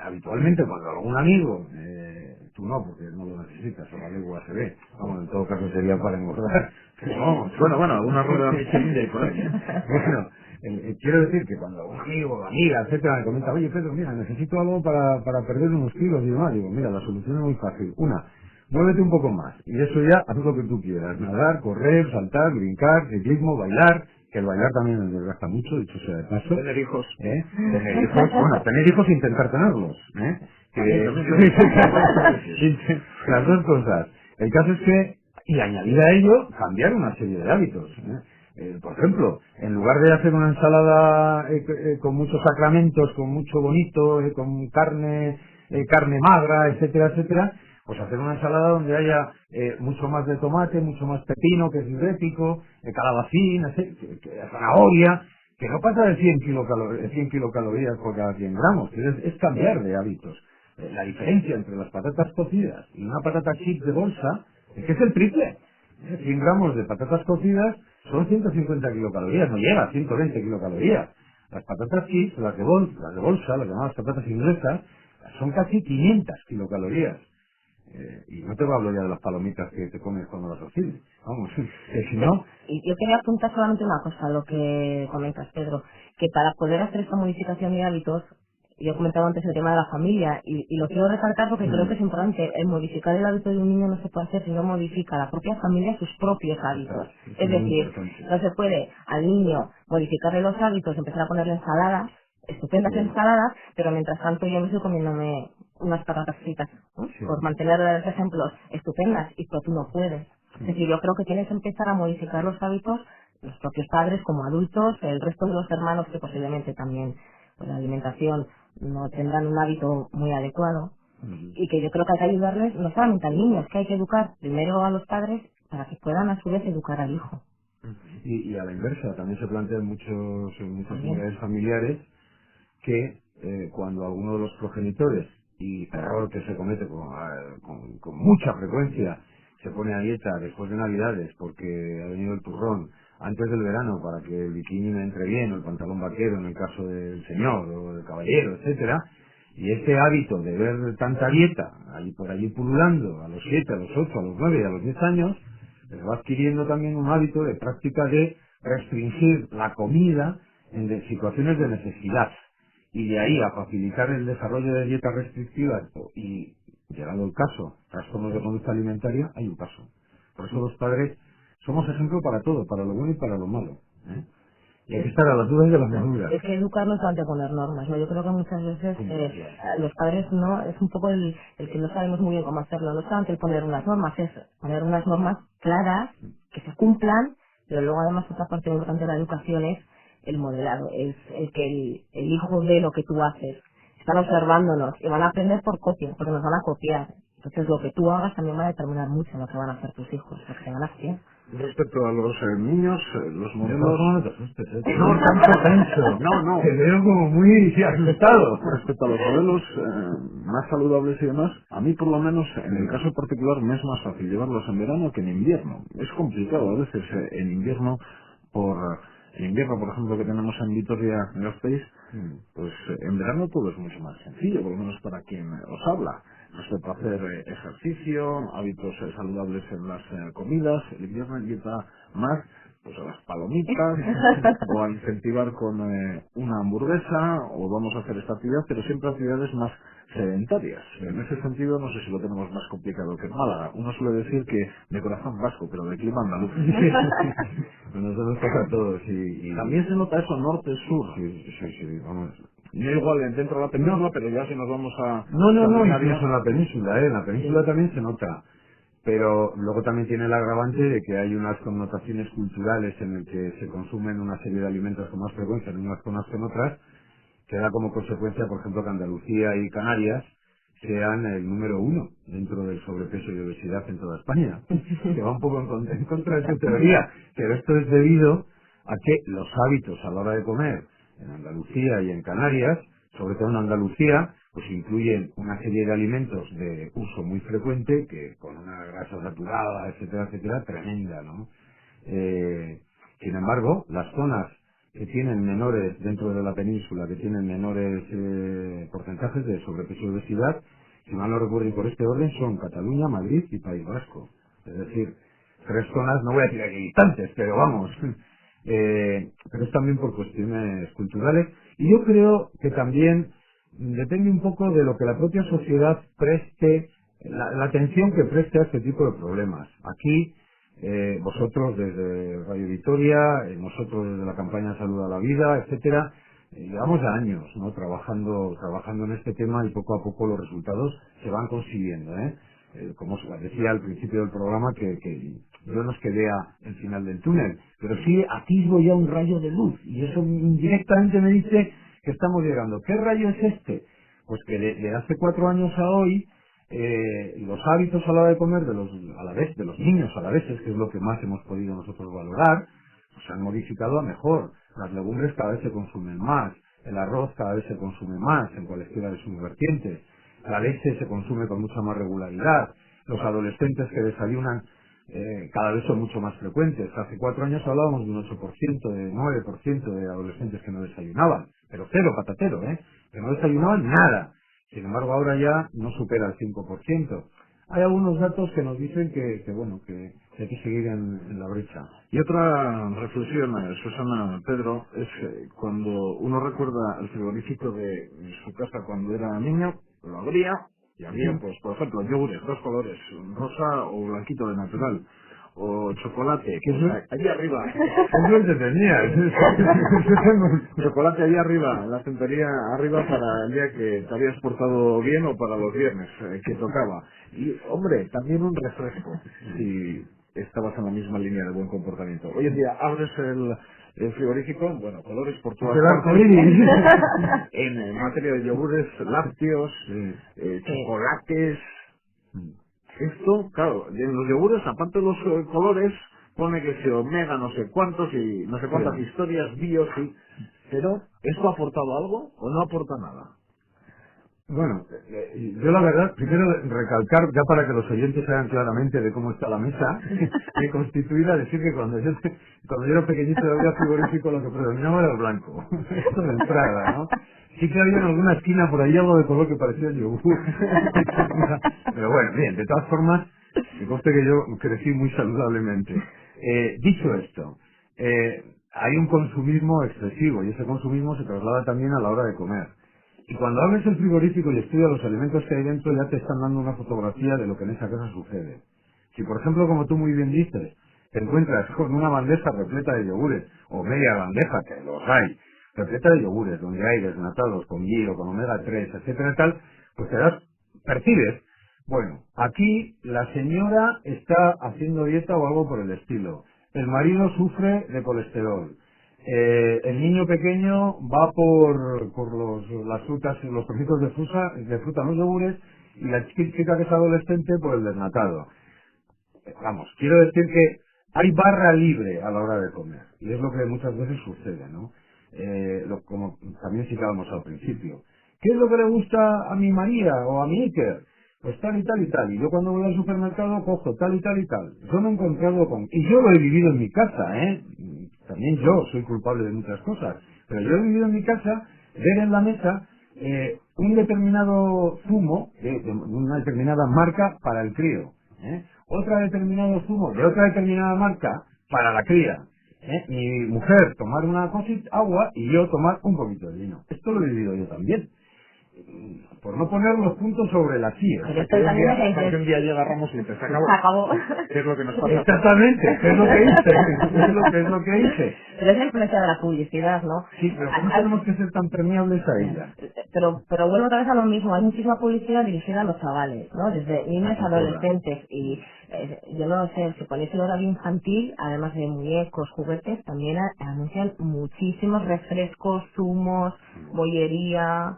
[SPEAKER 2] habitualmente cuando algún amigo, tú no porque no lo necesitas, o la lengua se ve, vamos, en todo caso sería para engordar, pero vamos,
[SPEAKER 1] Bueno, alguna rueda Michelin de ahí por ahí.
[SPEAKER 2] bueno, quiero decir que cuando un amigo o amiga, etcétera, me comenta, oye Pedro, mira, necesito algo para perder unos kilos y demás, digo, mira, la solución es muy fácil. Una, muévete un poco más, y eso ya, haz lo que tú quieras, nadar, correr, saltar, brincar, ciclismo, bailar, que el bailar también desgasta mucho, dicho sea de paso.
[SPEAKER 1] Tener hijos.
[SPEAKER 2] Tener hijos, bueno, tener hijos e intentar tenerlos, las dos cosas. El caso es que, y añadir a ello, cambiar una serie de hábitos, por ejemplo, en lugar de hacer una ensalada con muchos sacramentos, con mucho bonito, con carne magra, etcétera, etcétera, pues hacer una ensalada donde haya mucho más de tomate, mucho más pepino, que es diurético, calabacín, zanahoria, que no pasa de 100 kilocalorías por cada 100 gramos, que es cambiar de hábitos. La diferencia entre las patatas cocidas y una patata chip de bolsa es que es el triple. 100 gramos de patatas cocidas son 150 kilocalorías, no llega a 120 kilocalorías. Las patatas chips, las de bolsa, las llamadas patatas inglesas, son casi 500 kilocalorías. Y no te hablo ya de las palomitas que te comes cuando vas al cine. Vamos, si no...
[SPEAKER 3] Y yo quería apuntar solamente una cosa a lo que comentas, Pedro, que para poder hacer esta modificación de hábitos, yo he comentado antes el tema de la familia, y lo quiero recalcar porque creo que es importante, el modificar el hábito de un niño no se puede hacer si no modifica la propia familia sus propios hábitos. Es decir, no se puede al niño modificarle los hábitos, empezar a ponerle ensaladas, estupendas ensaladas, pero mientras tanto yo me estoy comiéndome unas patatas fritas, ¿no? Por mantener los ejemplos estupendas, y pero tú no puedes. Es decir, yo creo que tienes que empezar a modificar los hábitos, los propios padres como adultos, el resto de los hermanos que posiblemente también pues, la alimentación no tendrán un hábito muy adecuado, y que yo creo que hay que ayudarles no solamente al niño, es que hay que educar primero a los padres para que puedan a su vez educar al hijo.
[SPEAKER 2] Y a la inversa, también se plantean muchas unidades familiares que cuando alguno de los progenitores, y error que se comete con mucha frecuencia, se pone a dieta después de Navidades porque ha venido el turrón antes del verano para que el bikini me entre bien o el pantalón vaquero en el caso del señor o del caballero, etcétera, y este hábito de ver tanta dieta ahí por allí pululando a los 7, a los 8, a los 9 y a los 10 años, les va adquiriendo también un hábito de práctica de restringir la comida en situaciones de necesidad, y de ahí a facilitar el desarrollo de dietas restrictivas y, llegado el caso, trastornos de conducta alimentaria, hay un paso. Por eso los padres somos ejemplo para todo, para lo bueno y para lo malo. Y hay que estar a las dudas de las maduras.
[SPEAKER 3] Es que educar no es solamente poner normas, ¿no? Yo creo que muchas veces los padres no es un poco el que no sabemos muy bien cómo hacerlo. No es solamente el poner unas normas, es poner unas normas claras, que se cumplan, pero luego además otra parte importante de la educación es el modelado, es el que el hijo ve lo que tú haces. Están observándonos y van a aprender por copia, porque nos van a copiar. Entonces lo que tú hagas también va a determinar mucho lo que van a hacer tus hijos, lo que te van a hacer.
[SPEAKER 1] Respecto a los niños, los modelos...
[SPEAKER 2] No te asustes, no, tanto.
[SPEAKER 1] No.
[SPEAKER 2] Te veo como muy asustado.
[SPEAKER 1] Respecto a los modelos más saludables y demás, a mí por lo menos, en el caso particular, me es más fácil llevarlos en verano que en invierno. Es complicado a veces en invierno por ejemplo, que tenemos en Vitoria-Gasteiz, pues en verano todo es mucho más sencillo, por lo menos para quien os habla. Respecto a hacer ejercicio, hábitos saludables en las comidas, el invierno inquieta más pues a las palomitas, o a incentivar con una hamburguesa, o vamos a hacer esta actividad, pero siempre actividades más sedentarias. En ese sentido, no sé si lo tenemos más complicado que en Málaga. Uno suele decir que de corazón vasco, pero de clima andaluz.
[SPEAKER 2] Bueno, eso nos pasa a todos. Y
[SPEAKER 1] también se nota eso norte-sur.
[SPEAKER 2] Sí, vamos.
[SPEAKER 1] No igual dentro de la península, pero ya si nos vamos a...
[SPEAKER 2] No, incluso en la península, en la península también se nota. Pero luego también tiene el agravante de que hay unas connotaciones culturales en el que se consumen una serie de alimentos con más frecuencia en unas zonas que en otras, que da como consecuencia, por ejemplo, que Andalucía y Canarias sean el número 1 dentro del sobrepeso y obesidad en toda España, que va un poco en contra de tu teoría, pero esto es debido a que los hábitos a la hora de comer en Andalucía y en Canarias, sobre todo en Andalucía, pues incluyen una serie de alimentos de uso muy frecuente, que con una grasa saturada, etcétera, tremenda, ¿no? Sin embargo, las zonas que tienen menores dentro de la península, que tienen menores porcentajes de sobrepeso y obesidad, si mal no recuerdo y por este orden, son Cataluña, Madrid y País Vasco. Es decir, 3 zonas, no voy a decir aquí distantes, pero vamos. Pero es también por cuestiones culturales. Y yo creo que también depende un poco de lo que la propia sociedad preste, la atención que preste a este tipo de problemas. Aquí, vosotros desde Radio Vitoria, nosotros desde la campaña Salud a la Vida, etcétera, llevamos ya años, ¿no?, trabajando en este tema, y poco a poco los resultados se van consiguiendo, como os decía al principio del programa, que yo no es que vea el final del túnel, pero sí atisbo ya un rayo de luz, y eso indirectamente me dice que estamos llegando. ¿Qué rayo es este? Pues que de hace 4 años a hoy, los hábitos a la hora de comer de los niños alaveses, que es lo que más hemos podido nosotros valorar, pues se han modificado a mejor. Las legumbres cada vez se consumen más, el arroz cada vez se consume más en cualesquiera de sus vertientes, la leche se consume con mucha más regularidad, los adolescentes que desayunan cada vez son mucho más frecuentes. Hace 4 años hablábamos de un 8%, de 9% de adolescentes que no desayunaban, pero cero patatero, que no desayunaban nada. Sin embargo, ahora ya no supera el 5%. Hay algunos datos que nos dicen que hay que seguir en la brecha.
[SPEAKER 1] Y otra reflexión, Susana, Pedro, es cuando uno recuerda el frigorífico de su casa cuando era niño, lo abría y había, pues, por ejemplo, yogures, 2 colores, rosa o blanquito de natural, o chocolate,
[SPEAKER 2] ¿Qué es
[SPEAKER 1] allí arriba.
[SPEAKER 2] Eso te tenía.
[SPEAKER 1] Chocolate allí arriba, en la estantería arriba para el día que te habías portado bien o para los viernes que tocaba. Y, hombre, también un refresco, si estabas en la misma línea de buen comportamiento. Hoy en día abres el frigorífico, bueno, colores por todas partes. En materia de yogures, lácteos, chocolates. Esto, claro, en los yogures, aparte de los colores, pone que se omega no sé cuántos y no sé cuántas historias, bios, sí. Pero, ¿esto ha aportado algo o no aporta nada?
[SPEAKER 2] Bueno, yo la verdad, primero recalcar, ya para que los oyentes vean claramente de cómo está la mesa, que constituida, decir que cuando yo era pequeñito y había frigorífico, lo que predominaba era el blanco. Esto de entrada, ¿no? Sí que había en alguna esquina por ahí algo de color que parecía yogur. Pero bueno, bien, de todas formas, me consta que yo crecí muy saludablemente. Dicho esto, hay un consumismo excesivo, y ese consumismo se traslada también a la hora de comer. Y cuando abres el frigorífico y estudias los alimentos que hay dentro, ya te están dando una fotografía de lo que en esa casa sucede. Si, por ejemplo, como tú muy bien dices, te encuentras con una bandeja repleta de yogures, o media bandeja, que los hay, repleta de yogures, donde hay desnatados, con bio, con omega 3, etcétera, tal, pues percibes, bueno, aquí la señora está haciendo dieta o algo por el estilo. El marido sufre de colesterol. El niño pequeño va por las frutas, los trocitos de fruta en los yogures, y la chica que es adolescente por el desnatado. Vamos, quiero decir que hay barra libre a la hora de comer, y es lo que muchas veces sucede, ¿no? Como también citábamos al principio. ¿Qué es lo que le gusta a mi María o a mi Iker? Pues tal y tal y tal. Y yo cuando voy al supermercado cojo tal y tal y tal. Yo me he encontrado con... Y yo lo he vivido en mi casa, ¿eh? También yo soy culpable de muchas cosas. Pero yo he vivido en mi casa, ver en la mesa un determinado zumo de una determinada marca para el crío. Otra determinado zumo de otra determinada marca para la cría. Mi mujer tomar una cosita, agua, y yo tomar un poquito de vino. Esto lo he vivido yo también. Por no poner los puntos sobre las sillas.
[SPEAKER 3] Pero esto también es
[SPEAKER 1] Hasta que un día llega Ramos y te
[SPEAKER 3] se acabó.
[SPEAKER 1] ¿Qué es lo que nos pasa?
[SPEAKER 2] Exactamente, ¿qué es lo que hice? ¿Qué es lo que hice?
[SPEAKER 3] Pero es la influencia de la publicidad, ¿no?
[SPEAKER 2] Sí, pero no tenemos que ser tan permeables a ella.
[SPEAKER 3] Pero vuelvo otra vez a lo mismo, hay muchísima publicidad dirigida a los chavales, ¿no? Desde niños a adolescentes, y yo no sé, si ponéis el horario infantil, además de muñecos, juguetes, también anuncian muchísimos refrescos, zumos, bollería,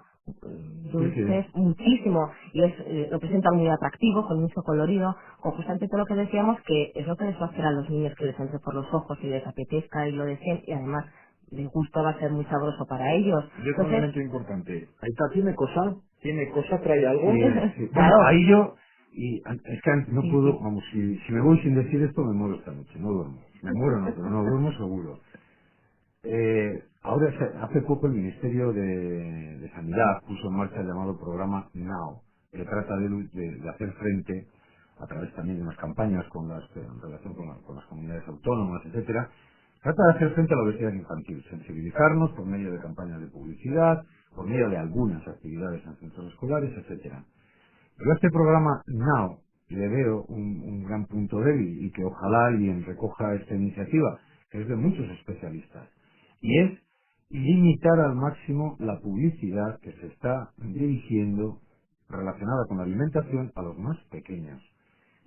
[SPEAKER 3] dulces, muchísimo, y lo presentan muy atractivo, con mucho colorido, con justamente todo lo que decíamos, que es lo que les va a hacer a los niños, que les entre por los ojos y les apetezca y lo deseen, y además de gusto va a ser muy sabroso para ellos.
[SPEAKER 1] Y otro elemento importante, Aita tiene cosa, trae algo.
[SPEAKER 2] Sí.
[SPEAKER 3] Claro.
[SPEAKER 2] Bueno, ahí yo, es que no puedo, vamos, si me voy sin decir esto me muero esta noche, no duermo. Me muero no, pero no duermo seguro. Ahora, hace poco el Ministerio de Sanidad puso en marcha el llamado programa NOW, que trata de hacer frente, a través también de unas campañas en relación con las comunidades autónomas, etcétera, trata de hacer frente a la obesidad infantil, sensibilizarnos por medio de campañas de publicidad, por medio de algunas actividades en centros escolares, etcétera. Yo a este programa NOW le veo un gran punto débil, y que ojalá alguien recoja esta iniciativa, que es de muchos especialistas, y es limitar al máximo la publicidad que se está dirigiendo relacionada con la alimentación a los más pequeños.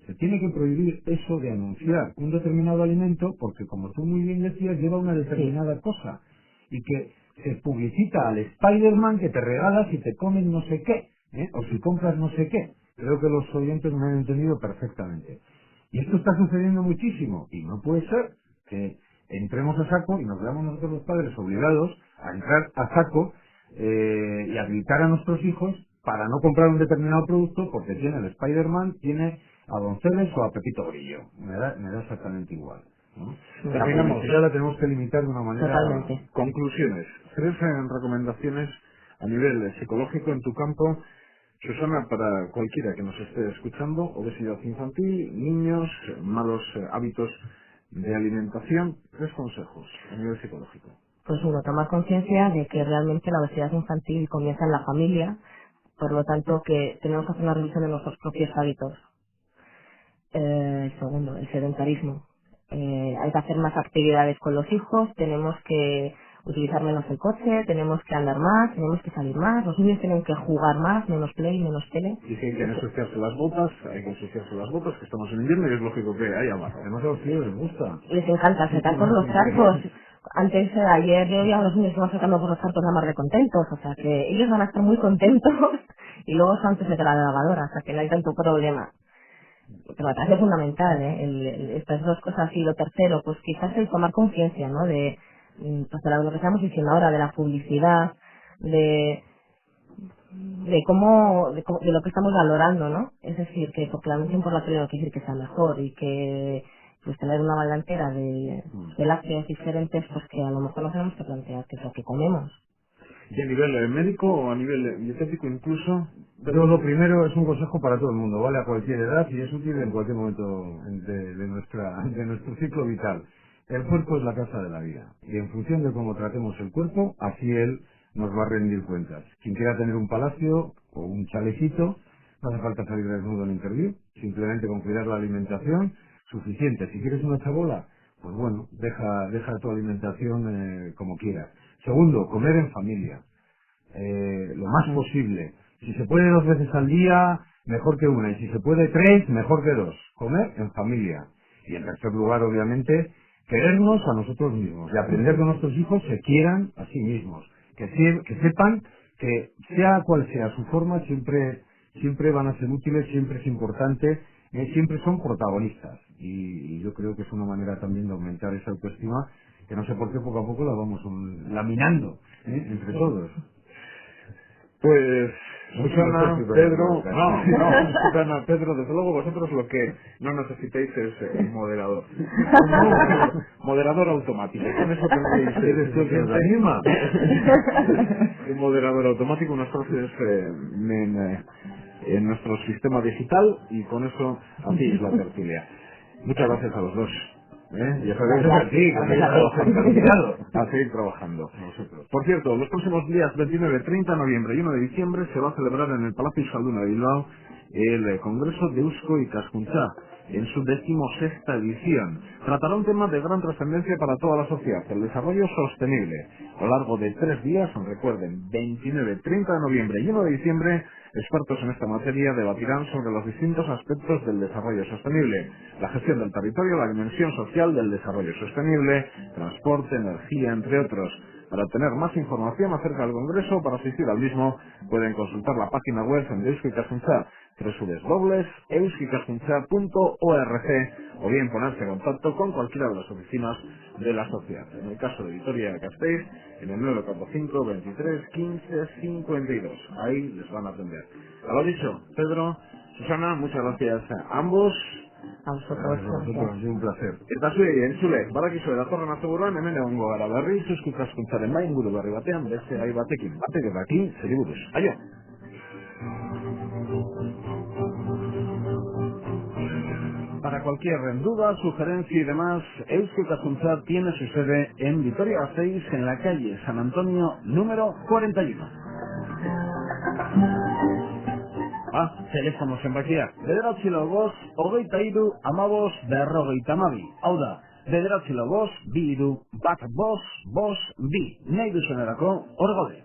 [SPEAKER 2] Se tiene que prohibir eso de anunciar un determinado alimento porque, como tú muy bien decías, lleva una determinada cosa, y que se publicita al Spider-Man que te regalas si te comes no sé qué, o si compras no sé qué. Creo que los oyentes me han entendido perfectamente. Y esto está sucediendo muchísimo, y no puede ser que entremos a saco y nos veamos nosotros los padres obligados a entrar a saco y a gritar a nuestros hijos para no comprar un determinado producto porque tiene el Spider-Man, tiene a Donceles o a Pepito Grillo. Me da exactamente igual, ¿no?
[SPEAKER 1] Terminamos.
[SPEAKER 2] Ya la tenemos que limitar de una manera...
[SPEAKER 3] Totalmente.
[SPEAKER 1] Conclusiones. 3 recomendaciones a nivel psicológico en tu campo, Susana, para cualquiera que nos esté escuchando: obesidad infantil, niños, malos hábitos de alimentación. 3 consejos a nivel psicológico.
[SPEAKER 3] Pues uno, tomar conciencia de que realmente la obesidad infantil comienza en la familia, por lo tanto que tenemos que hacer una revisión de nuestros propios hábitos. Segundo, el sedentarismo. Hay que hacer más actividades con los hijos, tenemos que utilizar menos el coche, tenemos que andar más, tenemos que salir más, los niños tienen que jugar más, menos play, menos tele.
[SPEAKER 1] Y si hay que ensuciarse las botas, que estamos en invierno y es lógico que haya barro.
[SPEAKER 2] Además a los tíos les gusta.
[SPEAKER 3] Les encanta saltar por los charcos. Antes, ayer yo veía a los niños que van saltando por los charcos a más de contentos, o sea que ellos van a estar muy contentos y luego son antes de la lavadora, o sea que no hay tanto problema. Pero me parece fundamental, estas dos cosas. Y lo tercero, pues quizás el tomar conciencia, ¿no? Pues de lo que estamos diciendo ahora, de la publicidad, de lo que estamos valorando, ¿no? Es decir, que porque la anuncian por la tele no quiere decir que sea mejor, y que pues tener una delantera de lácteos diferentes, pues que a lo mejor nos tenemos que plantear qué es lo que comemos.
[SPEAKER 1] ¿Y a nivel médico o a nivel dietético incluso?
[SPEAKER 2] Pero lo primero es un consejo para todo el mundo, vale a cualquier edad y es útil en cualquier momento de nuestro ciclo vital. El cuerpo es la casa de la vida, y en función de cómo tratemos el cuerpo, así él nos va a rendir cuentas. Quien quiera tener un palacio o un chalecito, no hace falta salir desnudo en interview, simplemente con cuidar la alimentación, suficiente. Si quieres una chabola, pues bueno, deja tu alimentación como quieras. Segundo, comer en familia, lo más posible. Si se puede 2 veces al día, mejor que una, y si se puede 3, mejor que 2. Comer en familia. Y en tercer lugar, obviamente, querernos a nosotros mismos y aprender que nuestros hijos se quieran a sí mismos, que sepan que sea cual sea su forma, siempre van a ser útiles, siempre es importante, siempre son protagonistas, y yo creo que es una manera también de aumentar esa autoestima, que no sé por qué poco a poco la vamos laminando entre todos.
[SPEAKER 1] Pues Susana, Pedro,
[SPEAKER 2] no,
[SPEAKER 1] Pedro, desde luego vosotros lo que no necesitáis es un moderador. Moderador automático. Con eso tendréis
[SPEAKER 2] ¿Eres tú el que nos anima?
[SPEAKER 1] un moderador automático, unas frases en nuestro sistema digital, y con eso hacéis la tertulia. Muchas gracias a los dos.
[SPEAKER 2] Ya sabéis así,
[SPEAKER 1] a seguir trabajando. Por cierto, los próximos días 29, 30 de noviembre y 1 de diciembre se va a celebrar en el Palacio Euskalduna de Bilbao el Congreso de Eusko Ikaskuntza, en su 16ª edición. Tratará un tema de gran trascendencia para toda la sociedad, el desarrollo sostenible. A lo largo de 3 días, recuerden, 29, 30 de noviembre y 1 de diciembre, expertos en esta materia debatirán sobre los distintos aspectos del desarrollo sostenible, la gestión del territorio, la dimensión social del desarrollo sostenible, transporte, energía, entre otros. Para obtener más información acerca del Congreso o para asistir al mismo, pueden consultar la página web de Eusko Ikaskuntza, www.euskikaskuntza.org, o bien ponerse en contacto con cualquiera de las oficinas de la sociedad. En el caso de Vitoria-Gasteiz, en el 945 23 15 52. Ahí les van a atender. A lo dicho, Pedro, Susana, muchas gracias a ambos.
[SPEAKER 3] A vosotros.
[SPEAKER 2] Ha sido un placer.
[SPEAKER 1] Eta zuei, entzule, badakizue datorren asteburuan hemen egongo gara berriz Eusko Ikaskuntzaren inguru berri batean, beste gai batekin, batek daki zeri buruz. Aio! Para cualquier duda, sugerencia y demás, Eusko Ikaskuntza tiene su sede en Vitoria-Gasteiz, en la calle San Antonio, número 41. Telefono zenbakia, 945 23 15 52. Hau da, 945 23 15 52. Nahi duzunerako, hor gaude.